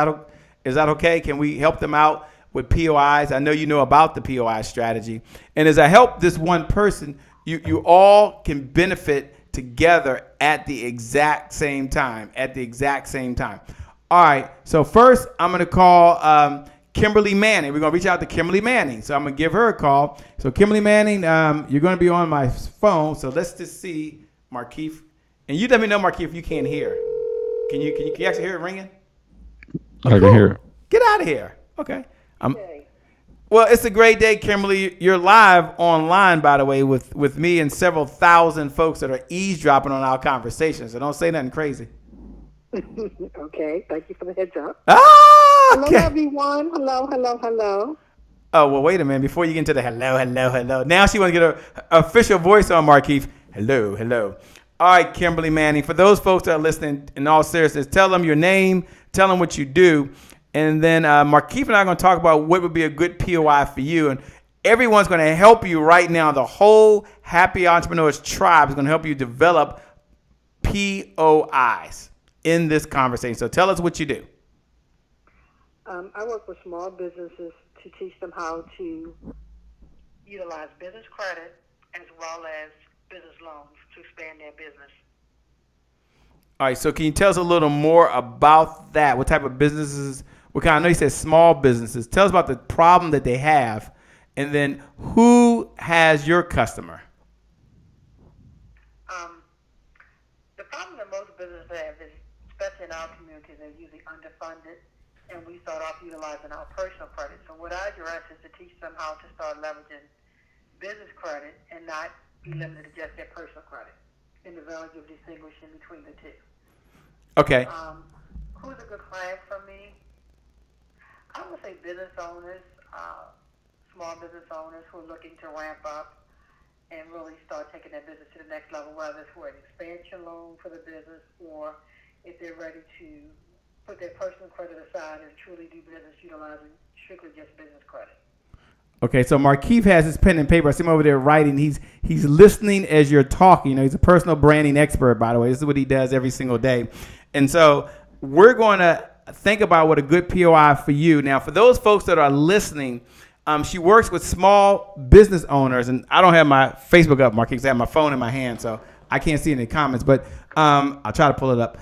that okay? Can we help them out with POIs? I know you know about the POI strategy, and as I help this one person, you all can benefit together at the exact same time. All right. So first, I'm gonna call Kimberly Manning. We're going to reach out to Kimberly Manning. So I'm going to give her a call. So Kimberly Manning, you're going to be on my phone. So let's just see Markeith. And you let me know, Markeith, if you can't hear. Can you actually hear it ringing? I can hear it. Get out of here. Okay. Well, it's a great day, Kimberly. You're live online, by the way, with me and several thousand folks that are eavesdropping on our conversation. So don't say nothing crazy. Okay. Thank you for the heads up. Okay. Hello, everyone. Hello. Oh, well, wait a minute. Before you get into the hello. Now she wants to get her official voice on, Markeith. Hello. All right, Kimberly Manning. For those folks that are listening, in all seriousness, tell them your name, tell them what you do, and then Markeith and I are going to talk about what would be a good POI for you. And everyone's going to help you right now. The whole Happy Entrepreneurs tribe is going to help you develop POIs in this conversation. So tell us what you do. I work with small businesses to teach them how to utilize business credit as well as business loans to expand their business. All right, so can you tell us a little more about that? What type of businesses? I know you said small businesses. Tell us about the problem that they have, and then who has your customer? The problem that most businesses have is, especially in our community, they're usually underfunded. And we start off utilizing our personal credit. So what I address is to teach them how to start leveraging business credit and not be limited to just their personal credit, and the value of distinguishing between the two. Okay. Who's a good client for me? I would say business owners, small business owners who are looking to ramp up and really start taking their business to the next level, whether it's for an expansion loan for the business or if they're ready to put their personal credit aside and truly do business utilizing strictly just business credit. Okay, so Markeith has his pen and paper. I see him over there writing. He's listening as you're talking. You know, he's a personal branding expert, by the way. This is what he does every single day. And so we're going to think about what a good POI for you. Now, for those folks that are listening, she works with small business owners. And I don't have my Facebook up, Markeith, because I have my phone in my hand. So I can't see any comments, but I'll try to pull it up.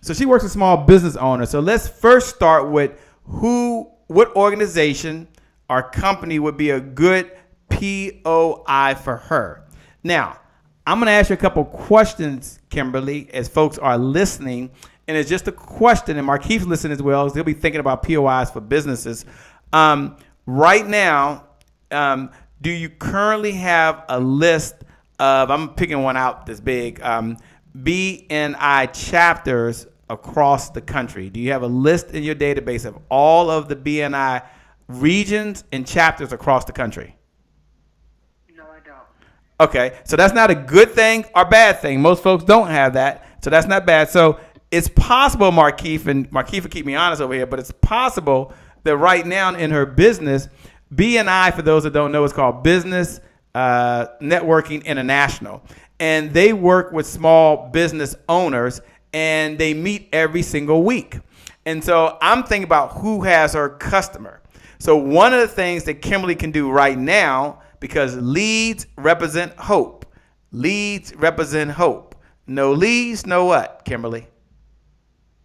So she works with small business owners. So let's first start with what organization or company would be a good POI for her. Now, I'm going to ask you a couple questions, Kimberly, as folks are listening. And it's just a question, and Markeith's listening as well, as they'll be thinking about POIs for businesses. Right now, do you currently have a list of, I'm picking one out this big, BNI chapters across the country? Do you have a list in your database of all of the BNI regions and chapters across the country? No, I don't. Okay, so that's not a good thing or bad thing. Most folks don't have that, so that's not bad. So it's possible, Markeith, and Markeith will keep me honest over here, but it's possible that right now in her business, BNI, for those that don't know, is called Business Networking International. And they work with small business owners, and they meet every single week. And so I'm thinking about who has her customer. So one of the things that Kimberly can do right now, because leads represent hope. Leads represent hope. No leads, no what, Kimberly?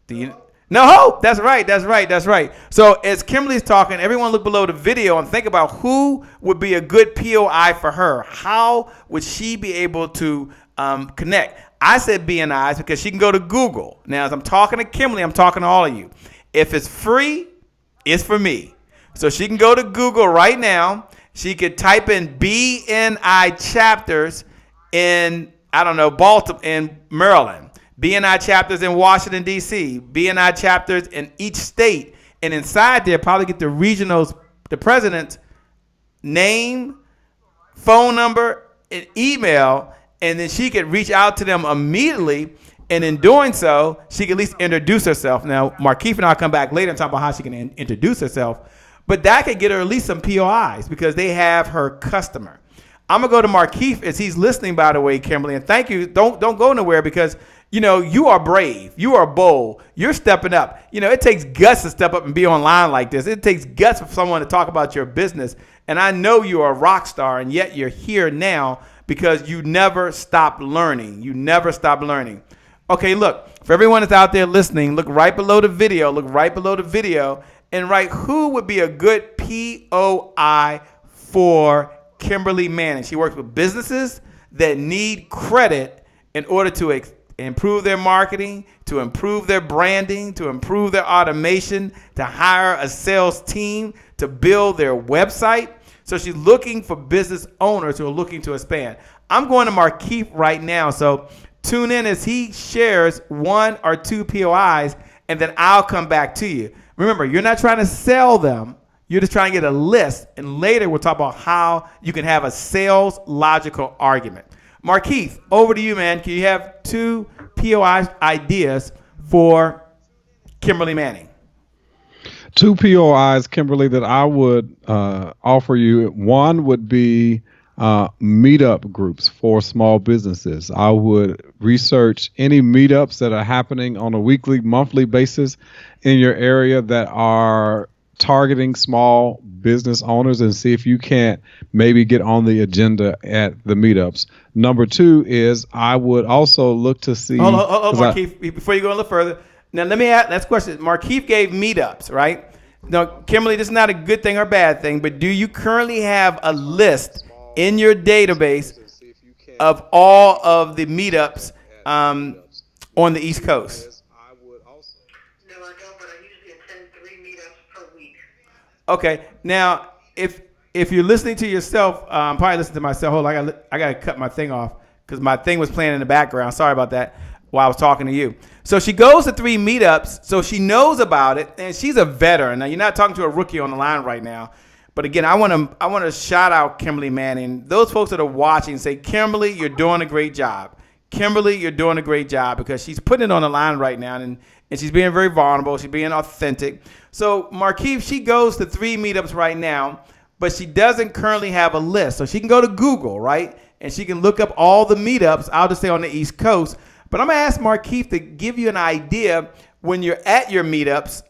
Do you? No hope. That's right. So as Kimberly's talking, everyone look below the video and think about who would be a good POI for her. How would she be able to connect? I said BNIs because she can go to Google. Now, as I'm talking to Kimberly, I'm talking to all of you. If it's free, it's for me. So she can go to Google right now. She could type in BNI chapters in, I don't know, Baltimore, in Maryland. BNI chapters in Washington, D.C., BNI chapters in each state. And inside there, probably get the regionals, the president's name, phone number, and email, and then she could reach out to them immediately. And in doing so, she could at least introduce herself. Now, Markeith and I'll come back later and talk about how she can introduce herself. But that could get her at least some POIs because they have her customer. I'm going to go to Markeith as he's listening, by the way, Kimberly. And thank you. Don't go nowhere because, you know, you are brave. You are bold. You're stepping up. You know, it takes guts to step up and be online like this. It takes guts for someone to talk about your business. And I know you are a rock star, and yet you're here now because you never stopped learning. You never stopped learning. Okay, look, for everyone that's out there listening, look right below the video. And write who would be a good POI for Kimberly Manning. She works with businesses that need credit in order to improve their marketing, to improve their branding, to improve their automation, to hire a sales team, to build their website. So she's looking for business owners who are looking to expand. I'm going to Markeith right now, so tune in as he shares one or two POIs, and then I'll come back to you. Remember, you're not trying to sell them. You're just trying to get a list. And later we'll talk about how you can have a sales logical argument. Markeith, over to you, man. Can you have two POI ideas for Kimberly Manning? Two POIs, Kimberly, that I would offer you. One would be meetup groups for small businesses. I would research any meetups that are happening on a weekly, monthly basis in your area that are targeting small business owners and see if you can't maybe get on the agenda at the meetups. Number two is I would also look to see. Hold on, Markeith, before you go a little further. Now, let me ask that question. Markeith gave meetups, right? Now, Kimberly, this is not a good thing or bad thing, but do you currently have a list in your database of all of the meetups on the East Coast? No, I don't, but I usually attend 3 meetups per week. Okay. Now, if you're listening to yourself, I'm probably listening to myself. Hold on, I got to cut my thing off because my thing was playing in the background. Sorry about that while I was talking to you. So she goes to 3 meetups, so she knows about it, and she's a veteran. Now, you're not talking to a rookie on the line right now. But again, I want to shout out Kimberly Manning. Those folks that are watching say, Kimberly, you're doing a great job. Kimberly, you're doing a great job because she's putting it on the line right now, and she's being very vulnerable. She's being authentic. So Markeith, she goes to 3 meetups right now, but she doesn't currently have a list. So she can go to Google, right? And she can look up all the meetups, I'll just say on the East Coast. But I'm going to ask Markeith to give you an idea when you're at your meetups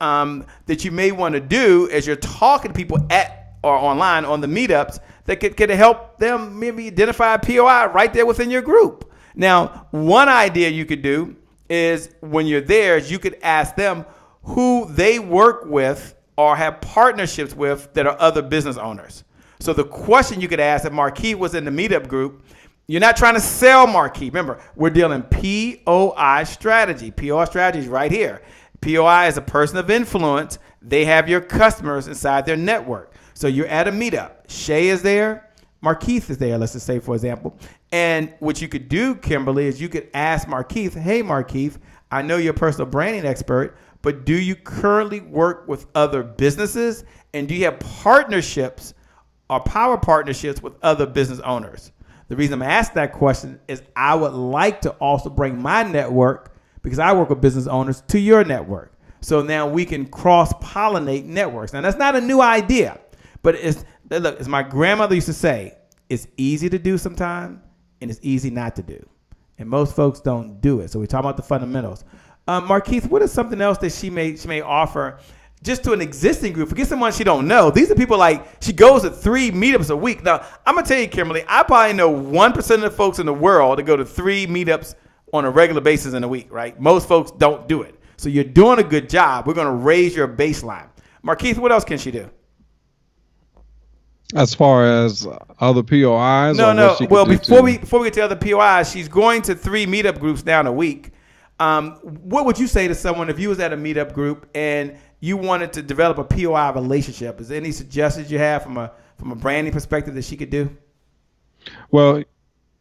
that you may want to do as you're talking to people at or online on the meetups that could help them maybe identify a POI right there within your group. Now, one idea you could do is when you're there, is you could ask them who they work with or have partnerships with that are other business owners. So the question you could ask if Markeith was in the meetup group, you're not trying to sell Markeith. Remember, we're dealing POI strategy. POI strategy is right here. POI is a person of influence. They have your customers inside their network. So you're at a meetup. Shay is there. Markeith is there, let's just say, for example. And what you could do, Kimberly, is you could ask Markeith, hey, Markeith, I know you're a personal branding expert, but do you currently work with other businesses? And do you have partnerships or power partnerships with other business owners? The reason I'm asking that question is I would like to also bring my network, because I work with business owners, to your network. So now we can cross-pollinate networks. Now, that's not a new idea, but look, as my grandmother used to say, it's easy to do sometimes, and it's easy not to do. And most folks don't do it. So we talk about the fundamentals. Markeith, what is something else that she may offer just to an existing group? Forget someone she don't know. These are people like she goes to 3 meetups a week. Now, I'm going to tell you, Kimberly, I probably know 1% of the folks in the world that go to 3 meetups on a regular basis in a week, right? Most folks don't do it. So you're doing a good job. We're going to raise your baseline. Markeith, what else can she do? As far as other POIs? No. Well, before we get to other POIs, she's going to 3 meetup groups down a week. What would you say to someone if you was at a meetup group and you wanted to develop a POI relationship? Is there any suggestions you have from a branding perspective that she could do? Well,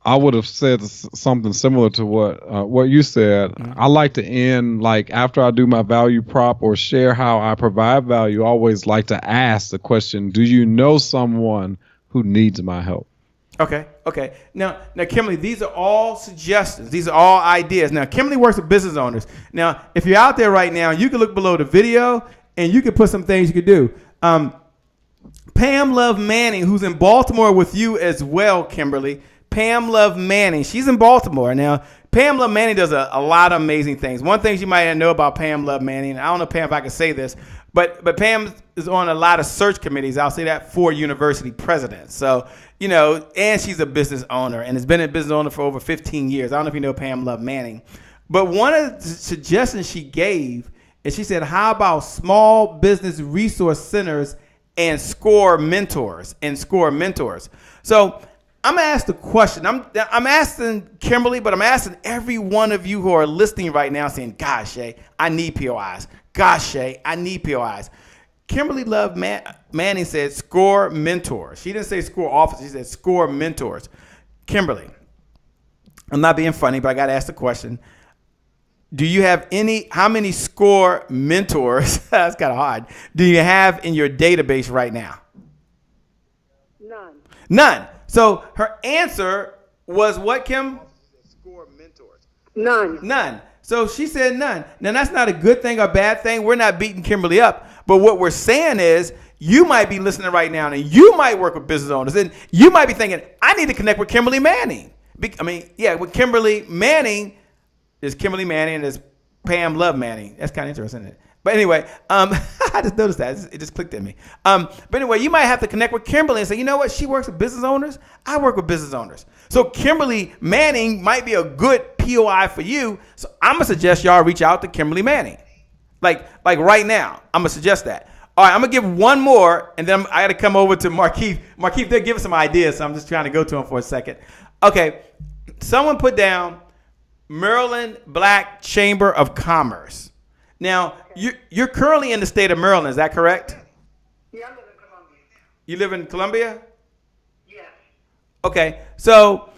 I would have said something similar to what you said. Mm-hmm. I like to end, like, after I do my value prop or share how I provide value, I always like to ask the question, do you know someone who needs my help? Okay. Now, Kimberly, these are all suggestions. These are all ideas. Now, Kimberly works with business owners. Now, if you're out there right now, you can look below the video and you can put some things you could do. Pam Love Manning, who's in Baltimore with you as well, Kimberly. Pam Love Manning. She's in Baltimore. Now, Pam Love Manning does a lot of amazing things. One thing you might not know about Pam Love Manning, I don't know, Pam, if I can say this, but Pam is on a lot of search committees. I'll say that for university presidents. So, and she's a business owner and has been a business owner for over 15 years. I don't know if you know Pam Love Manning. But one of the suggestions she gave is she said, how about small business resource centers and SCORE mentors? So I'm going to ask the question. I'm asking Kimberly, but I'm asking every one of you who are listening right now saying, gosh, Shay, I need POIs. Gosh, Shay, I need POIs. Kimberly Love Manning said SCORE mentors. She didn't say SCORE office. She said SCORE mentors. Kimberly, I'm not being funny, but I got to ask the question. Do you have how many SCORE mentors, that's kind of hard, do you have in your database right now? None. So her answer was what, Kim? SCORE mentors. None. So she said none. Now, that's not a good thing or bad thing. We're not beating Kimberly up. But what we're saying is you might be listening right now and you might work with business owners. And you might be thinking, I need to connect with Kimberly Manning. With Kimberly Manning, there's Kimberly Manning and there's Pam Love Manning. That's kind of interesting, isn't it? But anyway, I just noticed that. It just clicked in me. But anyway, you might have to connect with Kimberly and say, you know what? She works with business owners. I work with business owners. So Kimberly Manning might be a good POI for you. So I'm going to suggest y'all reach out to Kimberly Manning. Like right now, I'm going to suggest that. All right, I'm going to give one more, and then I got to come over to Markeith. Markeith, they're giving some ideas, so I'm just trying to go to him for a second. Okay, someone put down Maryland Black Chamber of Commerce. Now, you're currently in the state of Maryland, is that correct? Yeah, I live in Columbia. You live in Columbia? Yes. Okay, so,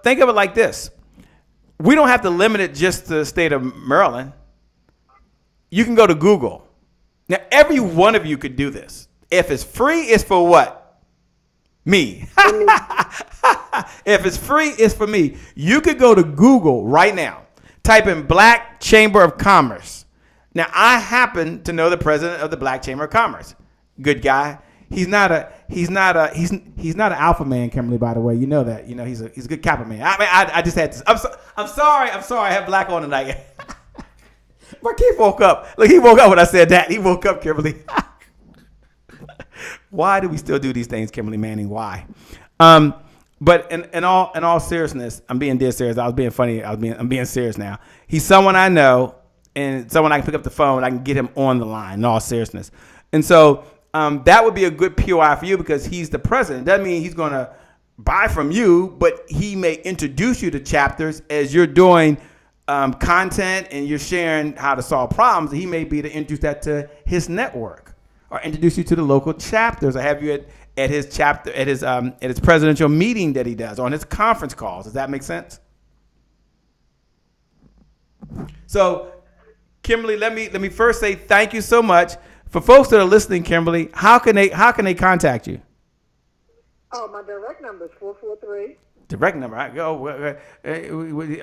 think of it like this. We don't have to limit it just to the state of Maryland. You can go to Google. Now, every one of you could do this. If it's free, it's for what? Me. If it's free, it's for me. You could go to Google right now. Type in Black Chamber of Commerce. Now, I happen to know the president of the Black Chamber of Commerce. Good guy. He's not an alpha man, Kimberly, by the way. You know that. He's a good Kappa man. I just had to. I'm sorry. I have black on tonight. Markeith woke up. Look, he woke up when I said that. He woke up, Kimberly. Why do we still do these things, Kimberly Manning? Why? But in all seriousness, I'm being dead serious. I was being funny. I'm being serious now. He's someone I know and someone I can pick up the phone. I can get him on the line. In all seriousness, and so that would be a good POI for you because he's the president. Doesn't mean he's going to buy from you, but he may introduce you to chapters as you're doing content and you're sharing how to solve problems. He may be to introduce that to his network or introduce you to the local chapters or have you at his chapter at his presidential meeting that he does on his conference calls. Does that make sense? So, Kimberly, let me first say thank you so much. For folks that are listening, Kimberly, how can they contact you? Oh, my direct number is 443. Direct number. I go.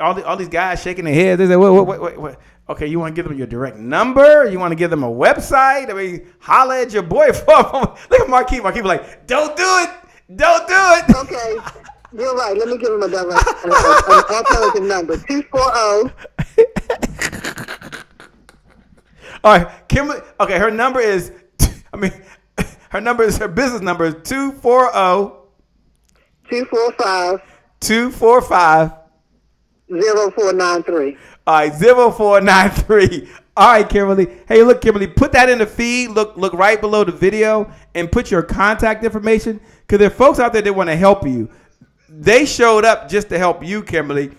All these guys shaking their heads. They say, what? Okay, you want to give them your direct number? You want to give them a website? I mean, holla at your boy. Look at Markeith. Markeith like, don't do it. Don't do it. Okay, you're right. Let me give him a direct alternative number. 240. All right, Kimberly. Okay, her number is. Her business number is 240. 245. 245. 0493. All right, 0493. All right, Kimberly. Hey, look, Kimberly, put that in the feed. Look right below the video and put your contact information because there are folks out there that want to help you. They showed up just to help you, Kimberly.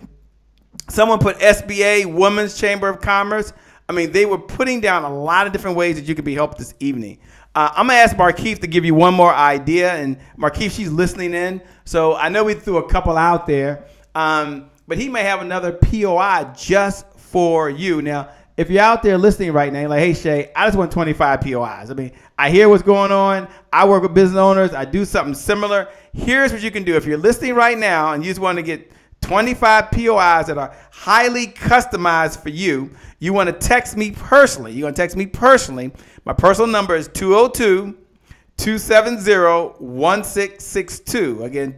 Someone put SBA, Women's Chamber of Commerce. I mean, they were putting down a lot of different ways that you could be helped this evening. I'm going to ask Markeith to give you one more idea. And Markeith, she's listening in. So I know we threw a couple out there. But he may have another POI just for you. Now, if you're out there listening right now, you're like, hey, Shay, I just want 25 POIs. I mean, I hear what's going on. I work with business owners. I do something similar. Here's what you can do. If you're listening right now and you just want to get 25 POIs that are highly customized for you, you want to text me personally. You're going to text me personally. My personal number is 202-270-1662. Again,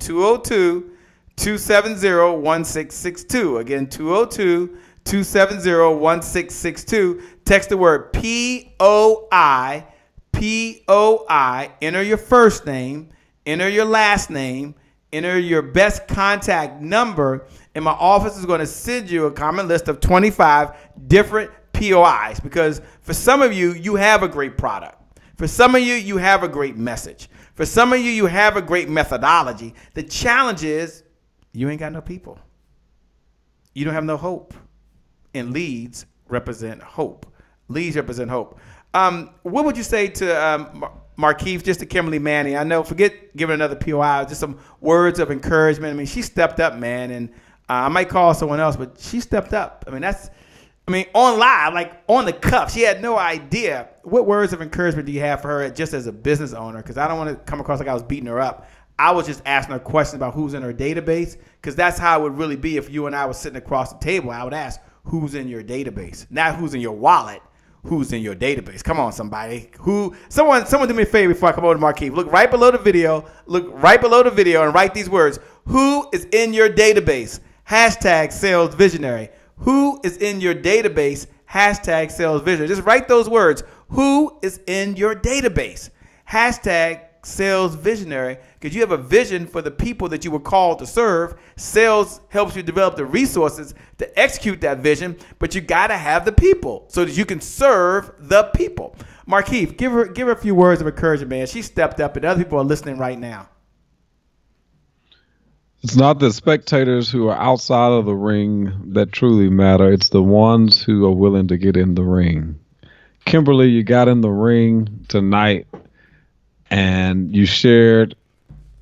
202-270-1662. Again, 202-270-1662. Text the word POI, POI. Enter your first name, enter your last name, enter your best contact number, and my office is going to send you a common list of 25 different POIs because for some of you, you have a great product. For some of you, you have a great message. For some of you, you have a great methodology. The challenge is you ain't got no people. You don't have no hope. And leads represent hope. Leads represent hope. What would you say to Markeith, just to Kimberly Manning? I know, forget giving another POI, just some words of encouragement. I mean, she stepped up, man, and I might call someone else, but she stepped up. On live, like on the cuff. She had no idea. What words of encouragement do you have for her just as a business owner? Because I don't want to come across like I was beating her up. I was just asking her questions about who's in her database because that's how it would really be if you and I were sitting across the table. I would ask, who's in your database? Not who's in your wallet. Who's in your database? Come on, somebody. Someone do me a favor before I come over to Markeith. Look right below the video. And write these words. Who is in your database? Hashtag sales visionary. Who is in your database? Hashtag sales visionary. Just write those words. Who is in your database? Hashtag sales visionary. Because you have a vision for the people that you were called to serve. Sales helps you develop the resources to execute that vision, but you got to have the people so that you can serve the people. Markeith, give her a few words of encouragement, man. She stepped up, and other people are listening right now. It's not the spectators who are outside of the ring that truly matter. It's the ones who are willing to get in the ring. Kimberly, you got in the ring tonight and you shared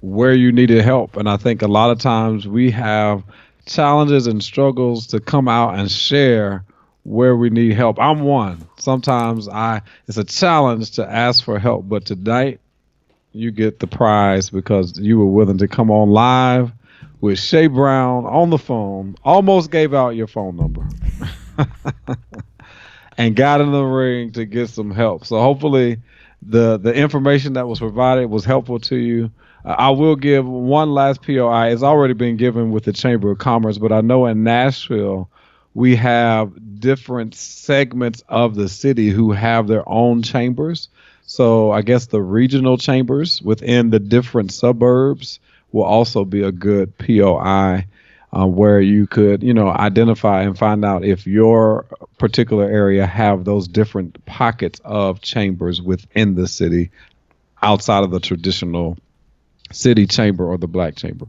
where you needed help. And I think a lot of times we have challenges and struggles to come out and share where we need help. I'm one. Sometimes it's a challenge to ask for help, but tonight you get the prize because you were willing to come on live with Shay Brown on the phone, almost gave out your phone number, and got in the ring to get some help. So hopefully the information that was provided was helpful to you. I will give one last POI. It's already been given with the Chamber of Commerce, but I know in Nashville, we have different segments of the city who have their own chambers. So I guess the regional chambers within the different suburbs will also be a good POI where you could, identify and find out if your particular area have those different pockets of chambers within the city outside of the traditional city chamber or the black chamber.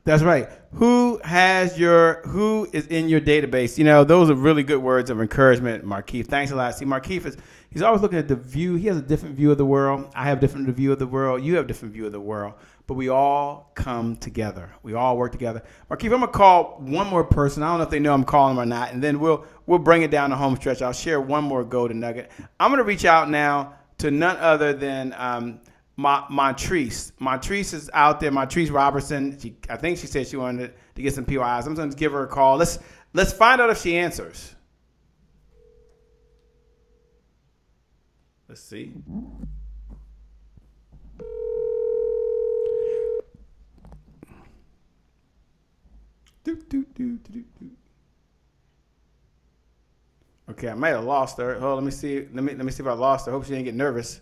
That's right. Who is in your database? Those are really good words of encouragement, Markeith. Thanks a lot. See, Markeith he's always looking at the view. He has a different view of the world. I have a different view of the world. You have a different view of the world. But we all come together. We all work together. Markeith, I'm gonna call one more person. I don't know if they know I'm calling them or not, and then we'll bring it down the home stretch. I'll share one more golden nugget. I'm gonna reach out now to none other than Montrese. Montrese is out there. Montrese Robertson. I think she said she wanted to get some POIs. I'm going to give her a call. Let's find out if she answers. Let's see. Okay, I might have lost her. Hold on, let me see. Let me see if I lost her. Hope she didn't get nervous.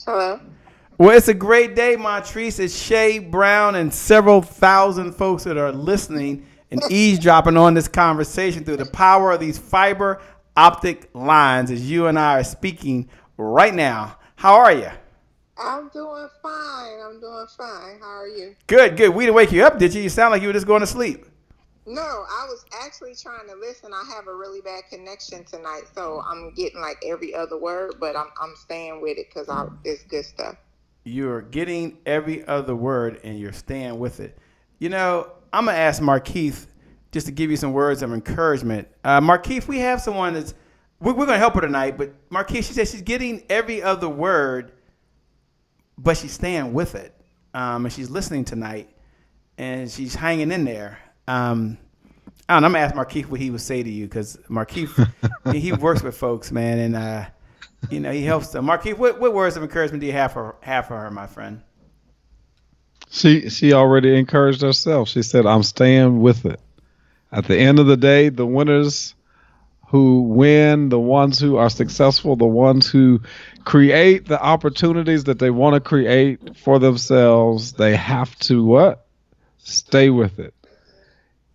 Hello. Well, it's a great day, Montrese. It's Shay Brown and several thousand folks that are listening and eavesdropping on this conversation through the power of these fiber optic lines as you and I are speaking right now. How are you? I'm doing fine. How are you? Good. We didn't wake you up, did you? You sound like you were just going to sleep. No, I was actually trying to listen. I have a really bad connection tonight, so I'm getting like every other word, but I'm staying with it because it's good stuff. You're getting every other word and you're staying with it. I'm going to ask Markeith just to give you some words of encouragement. Markeith, we have someone we're going to help her tonight, but Markeith, she says she's getting every other word, but she's staying with it. And she's listening tonight and she's hanging in there. I'm going to ask Markeith what he would say to you because Markeith, he works with folks, man, and he helps them. Markeith, what words of encouragement do you have for her, my friend? She already encouraged herself. She said, "I'm staying with it." At the end of the day, the winners who win, the ones who are successful, the ones who create the opportunities that they want to create for themselves, they have to what? Stay with it.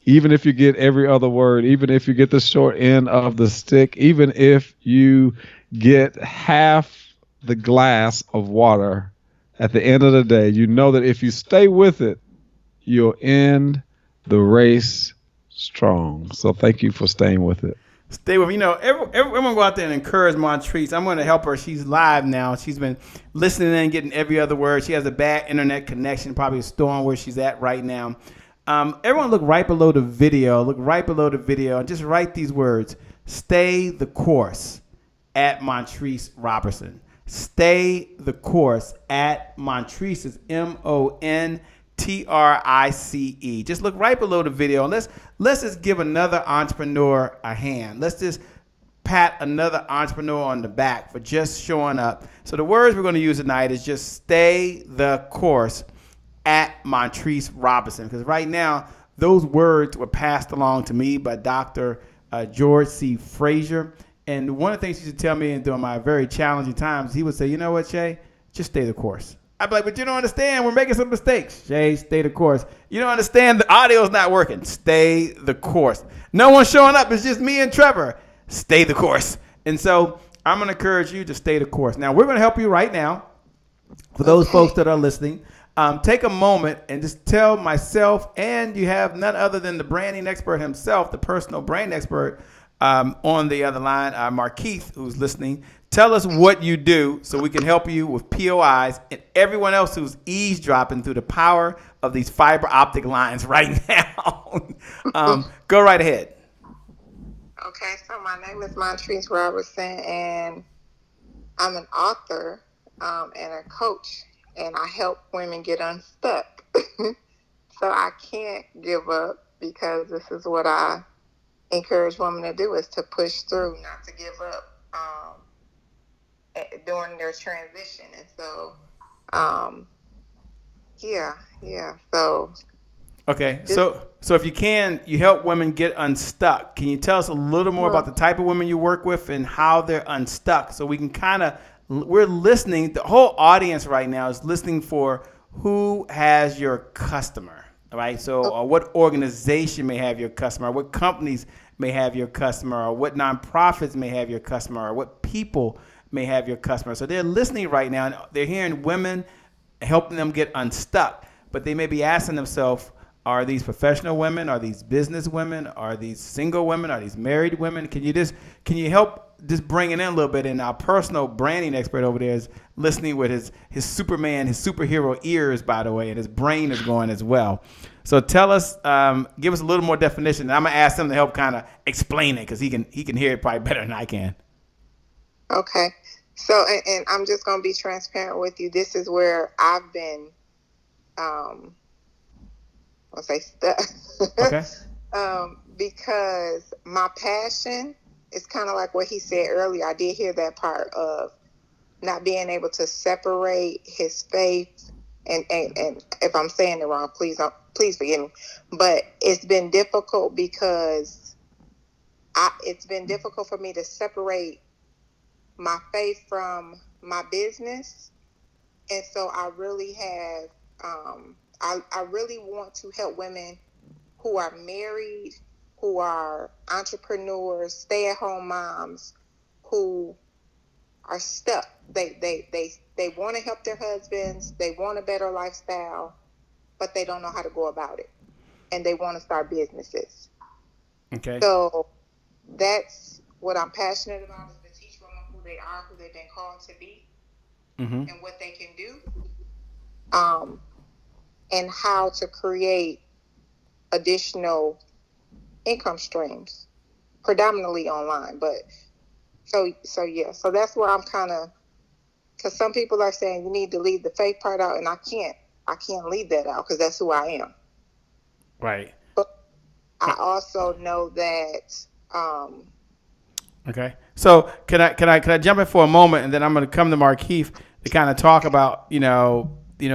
Even if you get every other word, even if you get the short end of the stick, even if you get half the glass of water, at the end of the day, you know that if you stay with it, you'll end the race strong. So thank you for staying with it. Stay with everyone go out there and encourage Montrese. I'm going to help her. She's live now. She's been listening and getting every other word. She has a bad internet connection, probably a storm where she's at right now. Everyone look right below the video. And just write these words. Stay the course at Montrese Robertson. Stay the course at Montrese. Is MONTRICE. Just look right below the video. And let's just give another entrepreneur a hand. Let's just pat another entrepreneur on the back for just showing up. So the words we're going to use tonight is just stay the course at Montrese Robertson, because right now those words were passed along to me by Dr. George C. Frazier. And one of the things he used to tell me during my very challenging times, he would say, "You know what, Shay? Just stay the course." I'd be like, "But you don't understand. We're making some mistakes." "Shay, stay the course." "You don't understand. The audio's not working." "Stay the course." "No one's showing up. It's just me and Trevor." "Stay the course." And so I'm going to encourage you to stay the course. Now, we're going to help you right now. For those folks that are listening, take a moment and just tell myself, and you have none other than the branding expert himself, the personal brand expert on the other line, Markeith, who's listening. Tell us what you do so we can help you with POIs and everyone else who's eavesdropping through the power of these fiber optic lines right now. Go right ahead. Okay, so my name is Montrese Robertson, and I'm an author and a coach, and I help women get unstuck. So I can't give up, because this is what I encourage women to do, is to push through, not to give up during their transition. And so, so. Okay, so if you can, you help women get unstuck. Can you tell us a little more about the type of women you work with and how they're unstuck, so we can kind of we're listening. The whole audience right now is listening for who has your customer, right? So, or what organization may have your customer, or what companies may have your customer, or what nonprofits may have your customer, or what people may have your customer. So they're listening right now, and they're hearing women, helping them get unstuck. But they may be asking themselves, are these professional women? Are these business women? Are these single women? Are these married women? Can you help just bring it in a little bit? And our personal branding expert over there is listening with his Superman, his superhero ears, by the way, and his brain is going as well. So tell us, give us a little more definition. And I'm gonna ask him to help kind of explain it because he can hear it probably better than I can. Okay. So, and I'm just going to be transparent with you. This is where I've been, I'll say stuck. Okay. Because my passion is kind of like what he said earlier. I did hear that part of not being able to separate his faith. And if I'm saying it wrong, please forgive me. But it's been difficult because it's been difficult for me to separate my faith from my business. And so I really have, I really want to help women who are married, who are entrepreneurs, stay-at-home moms, who are stuck. They want to help their husbands. They want a better lifestyle, but they don't know how to go about it. And they want to start businesses. Okay. So that's what I'm passionate about, is to teach women who they are, who they've been called to be, and what they can do, and how to create additional income streams, predominantly online. But so that's where I'm kind of, because some people are saying you need to leave the faith part out, and I can't leave that out because that's who I am. Right. But I also know that. Okay. So can I jump in for a moment, and then I'm going to come to Markeith to kind of talk about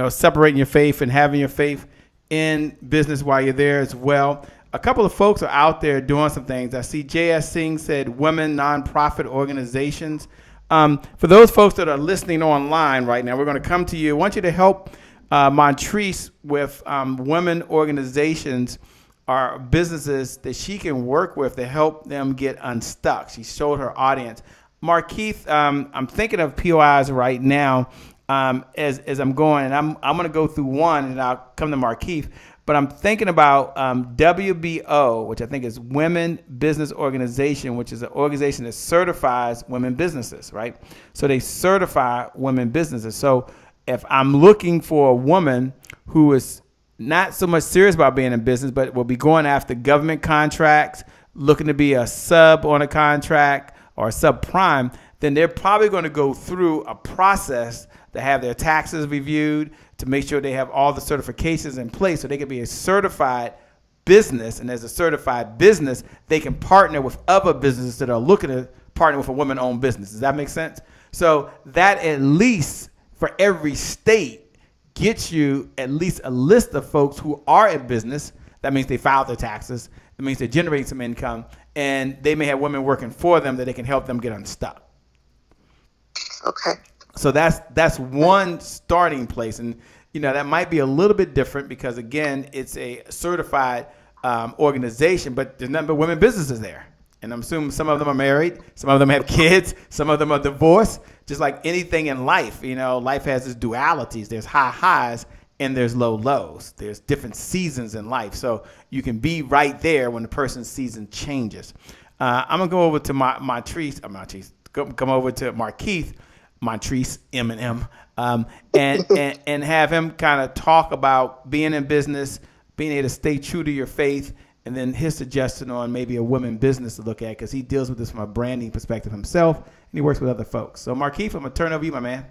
separating your faith and having your faith in business while you're there as well. A couple of folks are out there doing some things. I see J.S. Singh said women nonprofit organizations. For those folks that are listening online right now, we're going to come to you. I want you to help Montrese with women organizations or businesses that she can work with to help them get unstuck. She showed her audience. Markeith, I'm thinking of POIs right now as I'm going, and I'm going to go through one, and I'll come to Markeith. But I'm thinking about WBO, which I think is Women Business Organization, which is an organization that certifies women businesses, right? So they certify women businesses. So if I'm looking for a woman who is not so much serious about being in business, but will be going after government contracts, looking to be a sub on a contract or a subprime, then they're probably going to go through a process to have their taxes reviewed, to make sure they have all the certifications in place so they can be a certified business. And as a certified business, they can partner with other businesses that are looking to partner with a woman-owned business. Does that make sense? So that at least for every state gets you at least a list of folks who are in business. That means they filed their taxes. That means they generate some income. And they may have women working for them that they can help them get unstuck. Okay. So that's one starting place. And, that might be a little bit different because, again, it's a certified organization, but there's nothing but women businesses there. And I'm assuming some of them are married. Some of them have kids. Some of them are divorced. Just like anything in life, life has its dualities. There's high highs and there's low lows. There's different seasons in life. So you can be right there when the person's season changes. I'm going to go over to come over to Markeith, Montrese, M&M, and have him kind of talk about being in business, being able to stay true to your faith, and then his suggestion on maybe a women business to look at, because he deals with this from a branding perspective himself, and he works with other folks. So, Markeith, I'm going to turn over to you, my man.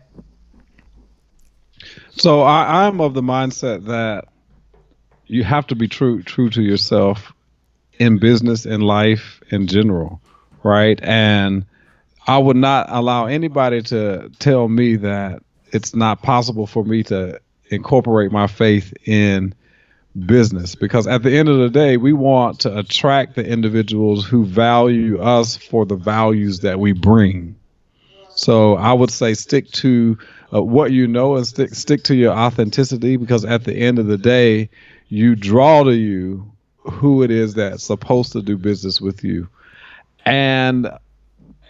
So I'm of the mindset that you have to be true to yourself in business, in life, in general, right? And I would not allow anybody to tell me that it's not possible for me to incorporate my faith in business, because at the end of the day, we want to attract the individuals who value us for the values that we bring. So I would say stick to what you know and stick to your authenticity, because at the end of the day, you draw to you who it is that's supposed to do business with you. And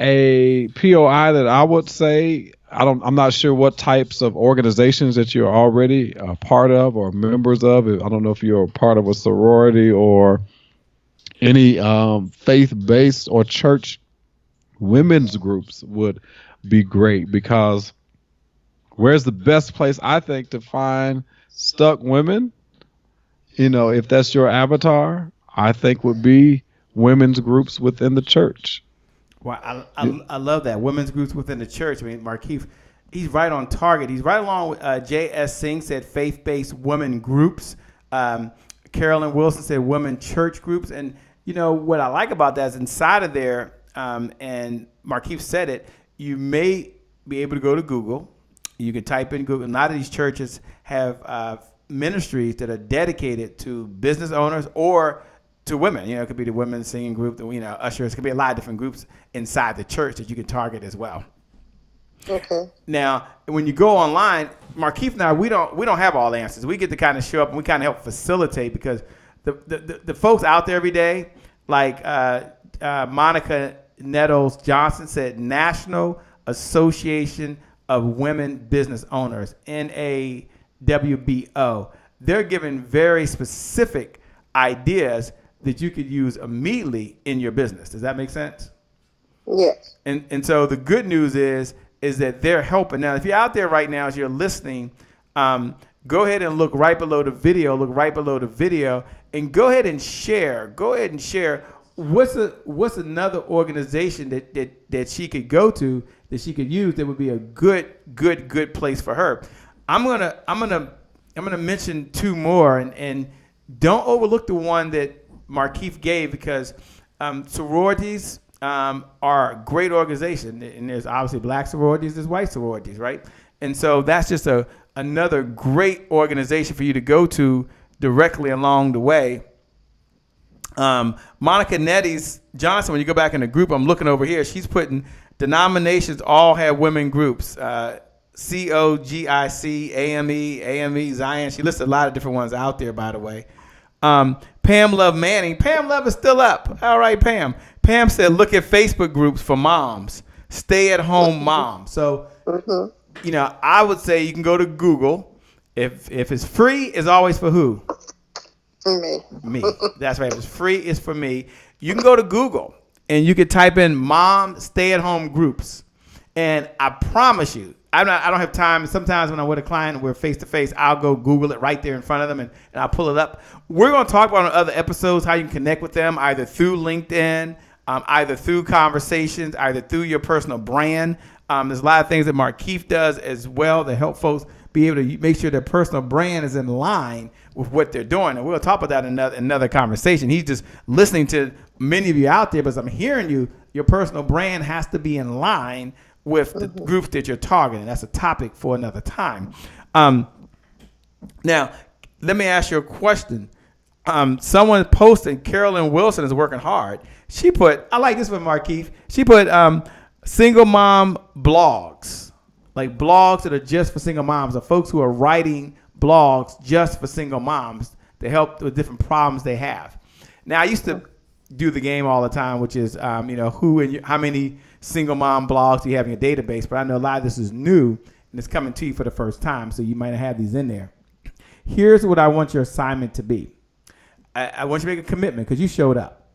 a POI that I would say, I'm not sure what types of organizations that you're already a part of or members of. I don't know if you're a part of a sorority or any faith-based or church women's groups would be great, because where's the best place I think to find stuck women? If that's your avatar, I think would be women's groups within the church. Well, I love that. Women's groups within the church. I mean, Markeith, he's right on target. He's right along with J.S. Singh said faith-based women groups. Carolyn Wilson said women church groups. And, what I like about that is inside of there, and Markeith said it, you may be able to go to Google. You can type in Google. A lot of these churches have ministries that are dedicated to business owners or to women. It could be the women's singing group, ushers. It could be a lot of different groups inside the church that you can target as well. Okay. Now, when you go online, Markeith and I, we don't have all the answers. We get to kind of show up and we kind of help facilitate, because the folks out there every day, like Monica Nettles Johnson said, National Association of Women Business Owners, NAWBO. They're giving very specific ideas that you could use immediately in your business. Does that make sense? Yes. And so the good news is that they're helping. Now, if you're out there right now, as you're listening, go ahead and look right below the video. And go ahead and share. What's another organization that she could go to, that she could use, that would be a good place for her. I'm gonna mention two more, and don't overlook the one that Markeith gave, because sororities are a great organization, and there's obviously black sororities, there's white sororities, right? And so that's just another great organization for you to go to directly along the way. Monica Nettles Johnson, when you go back in the group, I'm looking over here, she's putting denominations all have women groups. COGIC, AME, Zion. She listed a lot of different ones out there, by the way. Pam Love Manning. Pam Love is still up. All right, Pam. Pam said, look at Facebook groups for moms, stay-at-home moms. So, I would say you can go to Google. If it's free, it's always for who? Me. That's right. If it's free, it's for me. You can go to Google and you can type in mom stay-at-home groups. And I promise you, I don't have time. Sometimes when I'm with a client and we're face-to-face, I'll go Google it right there in front of them and I'll pull it up. We're going to talk about on other episodes how you can connect with them, either through LinkedIn, either through conversations, either through your personal brand. There's a lot of things that Markeith does as well to help folks be able to make sure their personal brand is in line with what they're doing. And we'll talk about that in another conversation. He's just listening to many of you out there, but as I'm hearing you, your personal brand has to be in line with the groups that you're targeting. That's a topic for another time. Now, let me ask you a question. Someone posted, Carolyn Wilson is working hard. She put, I like this one, Markeith. She put single mom blogs, like blogs that are just for single moms, or folks who are writing blogs just for single moms to help with different problems they have. Now, I used to do the game all the time, which is, who and how many single mom blogs do you have in your database? But I know a lot of this is new and it's coming to you for the first time, so you might not have these in there. Here's what I want your assignment to be. I want you to make a commitment, because you showed up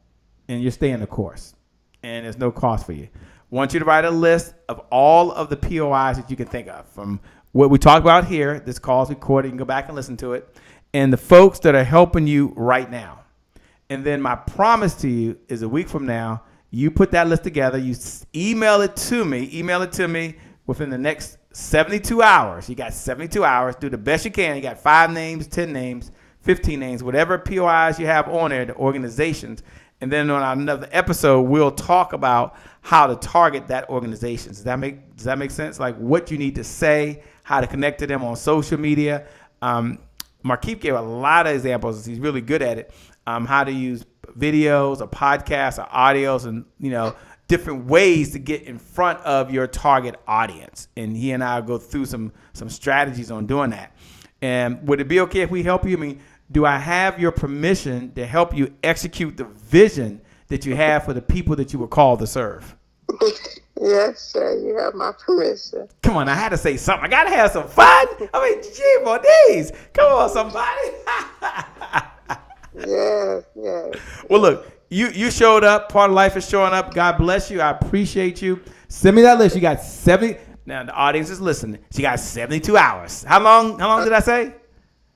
and you're staying the course and there's no cost for you. I want you to write a list of all of the POIs that you can think of, from what we talked about here. This call is recorded. You can go back and listen to it. And the folks that are helping you right now. And then my promise to you is a week from now, you put that list together. You email it to me within the next 72 hours. You got 72 hours. Do the best you can. You got 5 names, 10 names, 15 names, whatever POIs you have on there, the organizations. And then on another episode, we'll talk about how to target that organization. Does that make sense? Like what you need to say, how to connect to them on social media. Markeith gave a lot of examples. He's really good at it. How to use videos or podcasts or audios, and different ways to get in front of your target audience. And he and I will go through some strategies on doing that. And would it be okay if we help you? I mean, do I have your permission to help you execute the vision that you have for the people that you were called to serve? Yes, sir. You have my permission. Come on, I had to say something. I got to have some fun. I mean, gee, Mondays. Come on, somebody. Yes, yes. Well, look, you showed up. Part of life is showing up. God bless you. I appreciate you. Send me that list. You got 70. Now, the audience is listening. She got 72 hours. How long did I say?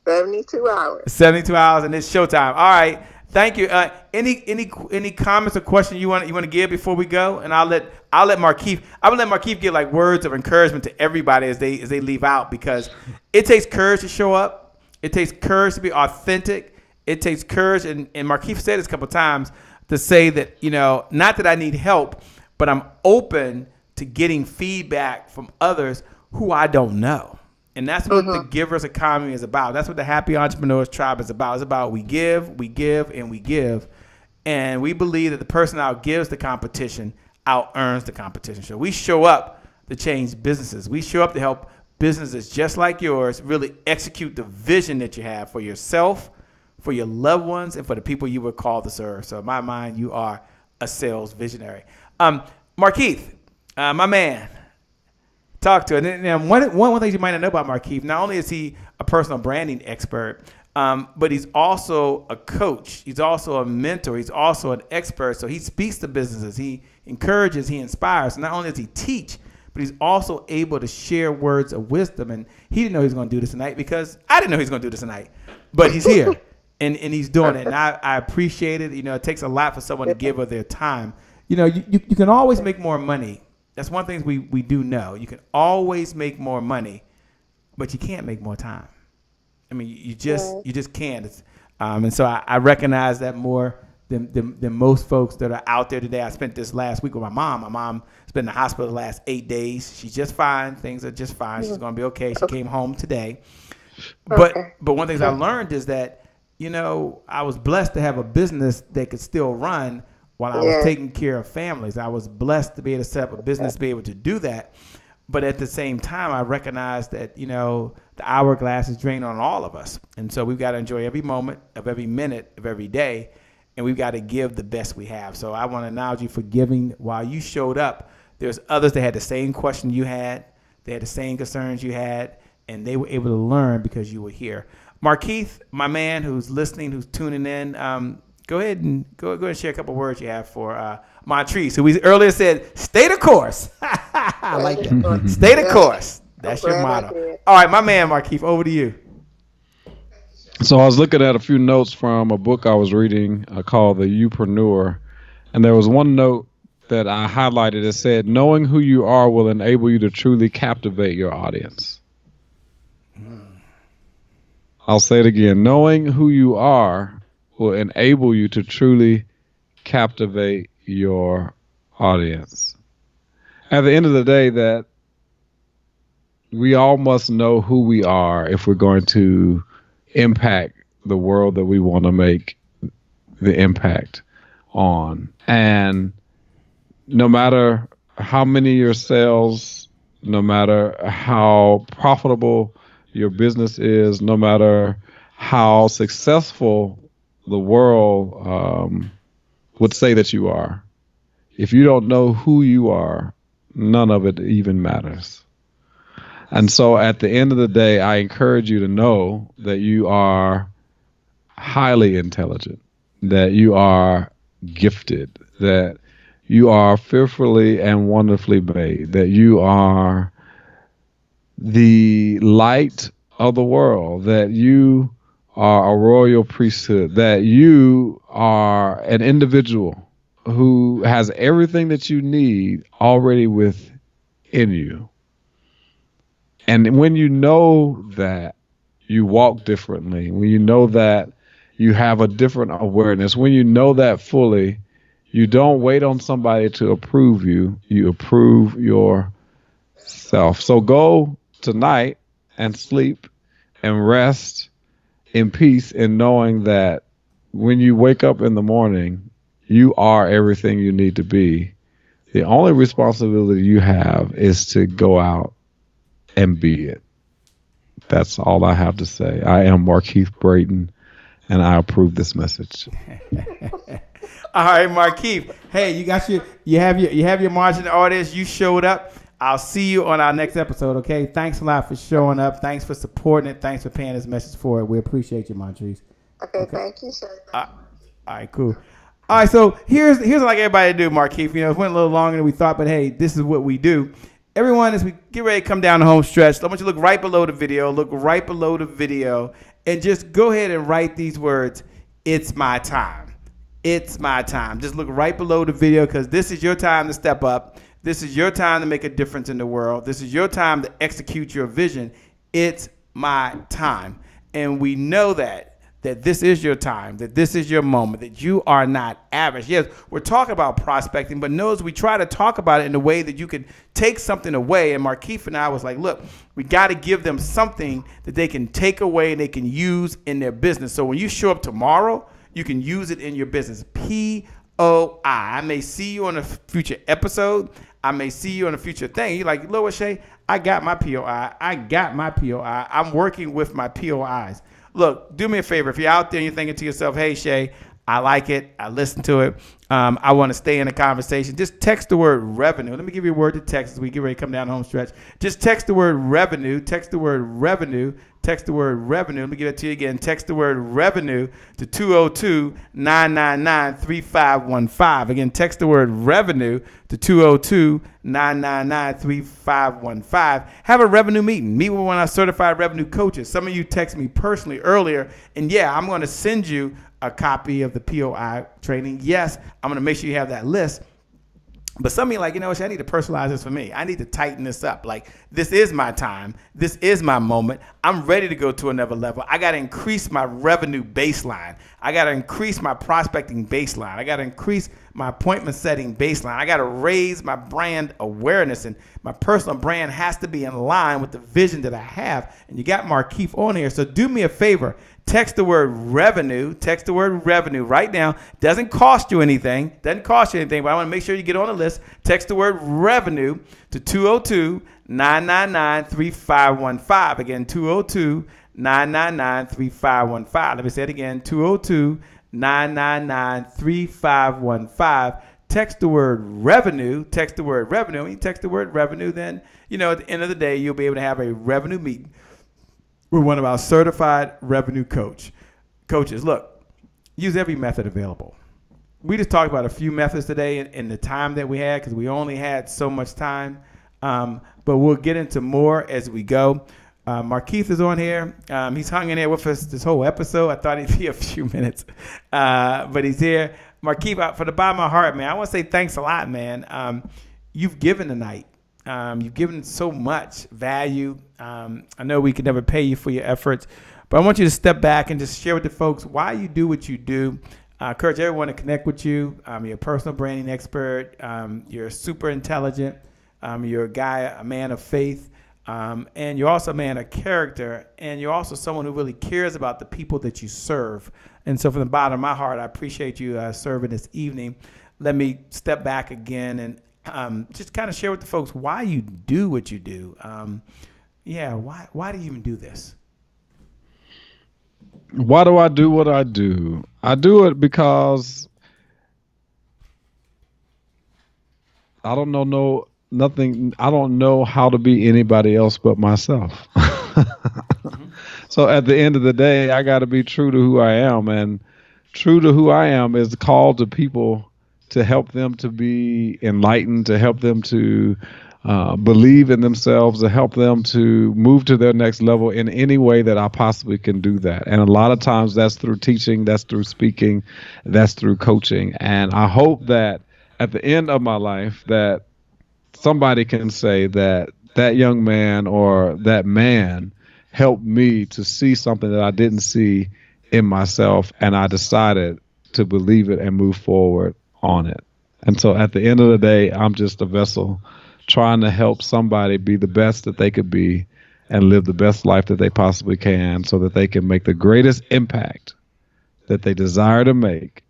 72 hours. 72 hours, and it's showtime. All right. Thank you. Any comments or questions you want to give before we go? And I'll let Markeith. I will let Markeith give like words of encouragement to everybody as they leave out, because it takes courage to show up. It takes courage to be authentic. It takes courage, and Markeith said this a couple of times, to say that, you know, not that I need help, but I'm open to getting feedback from others who I don't know. And that's what the Givers Economy is about. That's what the Happy Entrepreneurs Tribe is about. It's about we give, and we give. And we believe that the person out gives the competition out earns the competition. So we show up to change businesses. We show up to help businesses just like yours really execute the vision that you have for yourself, for your loved ones, and for the people you were called to serve. So in my mind, you are a sales visionary. Markeith, my man. Talk to it. And one of the things you might not know about Markeith, not only is he a personal branding expert, but he's also a coach. He's also a mentor. He's also an expert. So he speaks to businesses. He encourages. He inspires. Not only does he teach, but he's also able to share words of wisdom. And he didn't know he was going to do this tonight, because I didn't know he was going to do this tonight. But he's here, and he's doing it. And I appreciate it. You know, it takes a lot for someone to give of their time. You know, you can always make more money. That's one thing we do know. You can always make more money, but you can't make more time. I mean, you just can't. And so I recognize that more than most folks that are out there today. I spent this last week with my mom. My mom's been in the hospital the last 8 days. She's just fine. Things are just fine. She's going to be okay. She came home today. But one of the things I learned is that, you know, I was blessed to have a business that could still run while I was taking care of families. I was blessed to be able to set up a business, to be able to do that. But at the same time, I recognize that, you know, the hourglass is draining on all of us. And so we've got to enjoy every moment of every minute of every day. And we've got to give the best we have. So I want to acknowledge you for giving while you showed up. There's others that had the same question you had. They had the same concerns you had. And they were able to learn because you were here. Markeith, my man who's listening, who's tuning in, go ahead and share a couple words you have for Montrese, who we earlier said, stay the course. I like that. Stay the course. That's your motto. All right, my man, Markeith, over to you. So I was looking at a few notes from a book I was reading called The Youpreneur, and there was one note that I highlighted. It said, knowing who you are will enable you to truly captivate your audience. I'll say it again. Knowing who you are will enable you to truly captivate your audience. At the end of the day, that we all must know who we are if we're going to impact the world that we want to make the impact on. And no matter how many your sales, no matter how profitable your business is, no matter how successful the world would say that you are, if you don't know who you are, none of it even matters. And so at the end of the day, I encourage you to know that you are highly intelligent, that you are gifted, that you are fearfully and wonderfully made, that you are the light of the world, that you are a royal priesthood, that you are an individual who has everything that you need already within you. And when you know that, you walk differently. When you know that, you have a different awareness. When you know that fully, you don't wait on somebody to approve you. You approve yourself. So go tonight and sleep and rest in peace in knowing that when you wake up in the morning, you are everything you need to be The only responsibility you have is to go out and be it. That's all I have to say. I am Markeith Braden, and I approve this message. All right, Markeith. Hey, you have your margin audience. You showed up. I'll see you on our next episode. Okay. Thanks a lot for showing up. Thanks for supporting it. Thanks for paying this message forward. We appreciate you, Montrese. Okay, thank you, sir. All right, cool. All right, so here's like everybody do, Markeith. It went a little longer than we thought, but hey, this is what we do. Everyone, as we get ready to come down the home stretch, I want you to look right below the video, and just go ahead and write these words, "It's my time. It's my time." Just look right below the video, because this is your time to step up. This is your time to make a difference in the world. This is your time to execute your vision. It's my time. And we know that this is your time, that this is your moment, that you are not average. Yes, we're talking about prospecting, but notice we try to talk about it in a way that you can take something away. And Markeith and I was like, look, we got to give them something that they can take away and they can use in their business. So when you show up tomorrow, you can use it in your business. POI. I may see you on a future episode. I may see you on a future thing. You're like, Lois Shay, I got my POI. I'm working with my POIs. Look, do me a favor. If you're out there and you're thinking to yourself, hey, Shay, I like it. I listen to it. I want to stay in the conversation. Just text the word revenue. Let me give you a word to text as we get ready to come down the home stretch. Just text the word revenue. Text the word revenue. Text the word revenue. Let me give it to you again. Text the word revenue to 202-999-3515. Again, text the word revenue to 202-999-3515. Have a revenue meeting. Meet with one of our certified revenue coaches. Some of you text me personally earlier, and yeah, I'm going to send you a copy of the POI training. Yes, I'm going to make sure you have that list. But some of you are like, I need to personalize this for me. I need to tighten this up. Like, this is my time. This is my moment. I'm ready to go to another level. I got to increase my revenue baseline. I got to increase my prospecting baseline. I got to increase my appointment setting baseline. I got to raise my brand awareness, and my personal brand has to be in line with the vision that I have. And you got Markeith on here. So do me a favor. Text the word revenue. Text the word revenue right now. Doesn't cost you anything. But I want to make sure you get on the list. Text the word revenue to 202-999-3515. Again, 202-999-3515. Let me say it again. 202-999-3515. Text the word revenue. Text the word revenue. When you text the word revenue, then, at the end of the day, you'll be able to have a revenue meeting with one of our certified revenue coaches. Look, use every method available. We just talked about a few methods today in the time that we had, because we only had so much time. But we'll get into more as we go. Markeith is on here. He's hung in there with us this whole episode. I thought he'd be a few minutes, but he's here. Markeith, for the bottom of my heart, man, I want to say thanks a lot, man. You've given tonight. You've given so much value. I know we could never pay you for your efforts, but I want you to step back and just share with the folks why you do what you do. Encourage everyone to connect with you. You're a personal branding expert. You're super intelligent. You're a guy, a man of faith. And you're also a man of character. And you're also someone who really cares about the people that you serve. And so from the bottom of my heart, I appreciate you serving this evening. Let me step back again and just kind of share with the folks why you do what you do. Why do you even do this? Why do I do what I do? I do it because I don't know nothing. I don't know how to be anybody else but myself. So at the end of the day, I got to be true to who I am, and true to who I am is called to people to help them to be enlightened, to help them to believe in themselves, to help them to move to their next level in any way that I possibly can do that. And a lot of times that's through teaching, that's through speaking, that's through coaching. And I hope that at the end of my life that somebody can say that that young man or that man helped me to see something that I didn't see in myself, and I decided to believe it and move forward on it. And so at the end of the day, I'm just a vessel trying to help somebody be the best that they could be and live the best life that they possibly can, so that they can make the greatest impact that they desire to make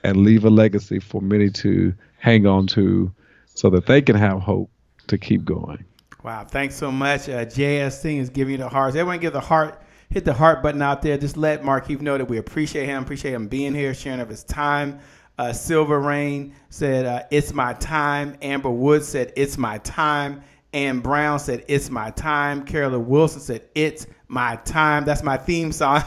and leave a legacy for many to hang on to so that they can have hope to keep going. Wow, thanks so much. JS Singh is giving you the hearts. Everyone give the heart, hit the heart button out there. Just let Markeith know that we appreciate him being here, sharing of his time. Silver Rain said, it's my time. Amber Woods said, it's my time. Ann Brown said, it's my time. Carolyn Wilson said, it's my time. That's my theme song.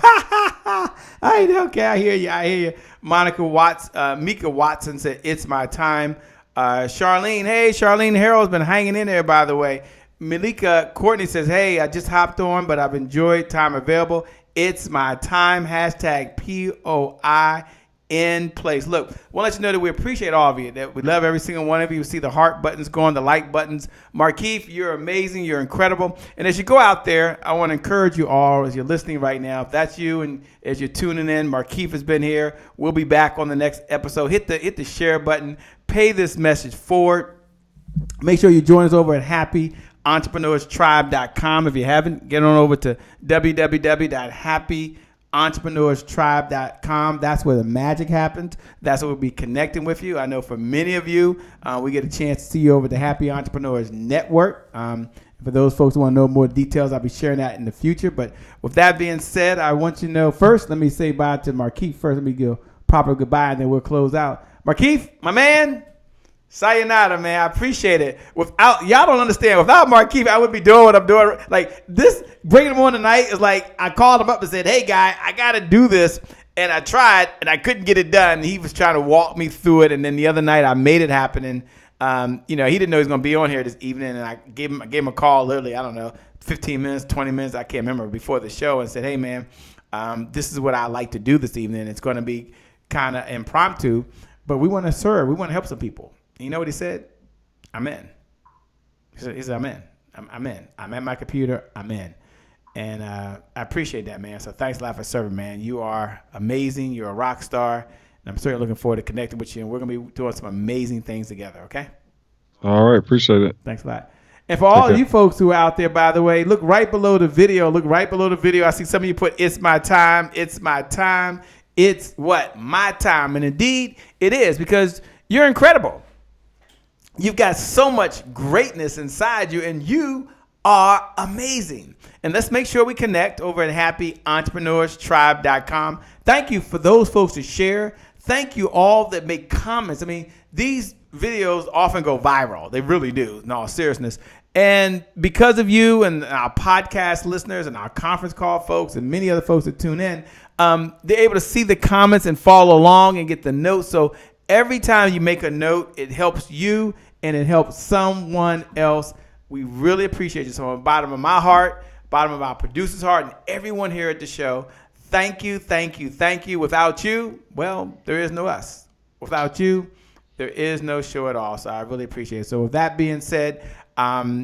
Okay, I hear you. Mika Watson said, it's my time. Charlene Harold's been hanging in there, by the way. Malika Courtney says, hey, I just hopped on, but I've enjoyed time available. It's my time. Hashtag POI in place. Look, we'll let you know that we appreciate all of you, that we love every single one of you. We see the heart buttons going, the like buttons. Markeith, you're amazing. You're incredible. And as you go out there, I want to encourage you all as you're listening right now. If that's you and as you're tuning in, Markeith has been here. We'll be back on the next episode. Hit the share button. Pay this message forward. Make sure you join us over at happyentrepreneurs.tribe.com. If you haven't, get on over to www.happyentrepreneurs.tribe.com. That's where the magic happens. That's where we'll be connecting with you. I know for many of you, we get a chance to see you over at the Happy Entrepreneurs Network. For those folks who want to know more details, I'll be sharing that in the future. But with that being said, I want you to know first, let me say bye to Markeith first. Let me give a proper goodbye, and then we'll close out. Markeith, my man, sayonara, man. I appreciate it. Y'all don't understand. Without Markeith, I would be doing what I'm doing. Like this, bringing him on tonight is like I called him up and said, "Hey, guy, I got to do this," and I tried and I couldn't get it done. He was trying to walk me through it, and then the other night I made it happen. And he didn't know he was going to be on here this evening, and I gave him a call literally. I don't know, 15 minutes, 20 minutes, I can't remember, before the show, and said, "Hey, man, this is what I like to do this evening. It's going to be kind of impromptu." But we want to serve. We want to help some people. And you know what he said? I'm in. He said, I'm in. I'm in. I'm at my computer. I'm in. And I appreciate that, man. So thanks a lot for serving, man. You are amazing. You're a rock star. And I'm certainly looking forward to connecting with you. And we're going to be doing some amazing things together, okay? All right. Appreciate it. Thanks a lot. And for all of you folks who are out there, by the way, look right below the video. I see some of you put, it's my time. It's my time. It's what? My time. And indeed, it is, because you're incredible. You've got so much greatness inside you, and you are amazing. And let's make sure we connect over at happyentrepreneurs.tribe.com. Thank you for those folks to share. Thank you all that make comments. I mean, these videos often go viral. They really do, in all seriousness. And because of you and our podcast listeners and our conference call folks and many other folks that tune in, they're able to see the comments and follow along and get the notes. So every time you make a note, it helps you and it helps someone else. We really appreciate you. So from the bottom of my heart, bottom of our producer's heart, and everyone here at the show, thank you, thank you, thank you. Without you, well, there is no us. Without you, there is no show at all. So I really appreciate it. So with that being said,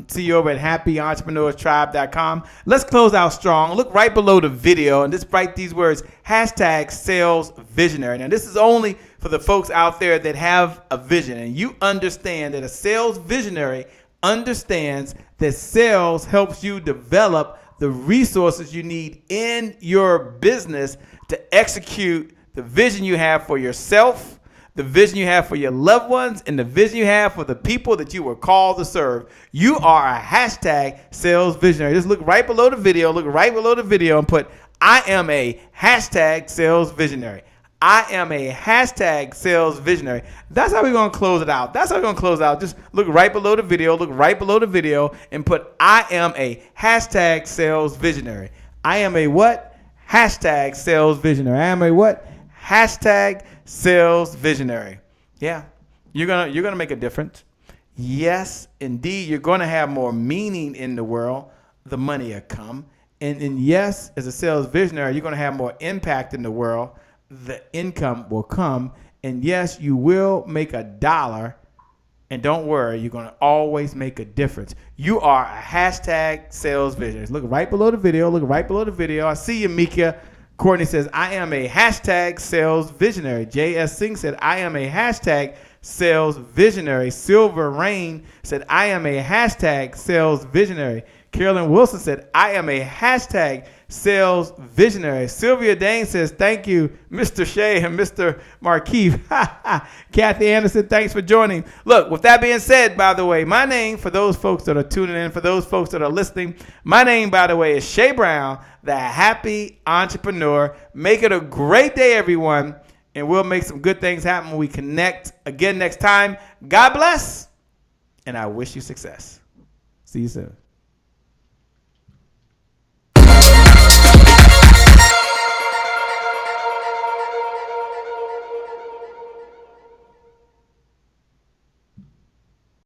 see you over at happyentrepreneurs.tribe.com. Let's close out strong. Look right below the video and just write these words, #SalesVisionary. Now, this is only for the folks out there that have a vision, and you understand that a sales visionary understands that sales helps you develop the resources you need in your business to execute the vision you have for yourself, the vision you have for your loved ones, and the vision you have for the people that you were called to serve. You are a #sales visionary. Just look right below the video, and put, I am a #sales visionary. I am a #sales visionary. That's how we're going to close it out. Just look right below the video, and put, I am a #sales visionary. I am a what? #sales visionary. I am a what? #sales visionary. Yeah, you're gonna make a difference. Yes, indeed, you're gonna have more meaning in the world. The money will come, and yes, as a sales visionary, you're gonna have more impact in the world. The income will come, and yes, you will make $1. And don't worry, you're gonna always make a difference. You are a #sales visionary. Look right below the video. I see you, Mika. Courtney says, I am a #sales visionary. JS Singh said, I am a #sales visionary. Silver Rain said, I am a #sales visionary. Carolyn Wilson said, I am a sales visionary. Sylvia Dane says, thank you, Mr. Shea and Mr. Markeith. Kathy Anderson, thanks for joining. Look, with that being said, by the way, my name, for those folks that are tuning in, for those folks that are listening, my name, by the way, is Shea Brown, the Happy Entrepreneur. Make it a great day, everyone, and we'll make some good things happen when we connect again next time. God bless, and I wish you success. See you soon.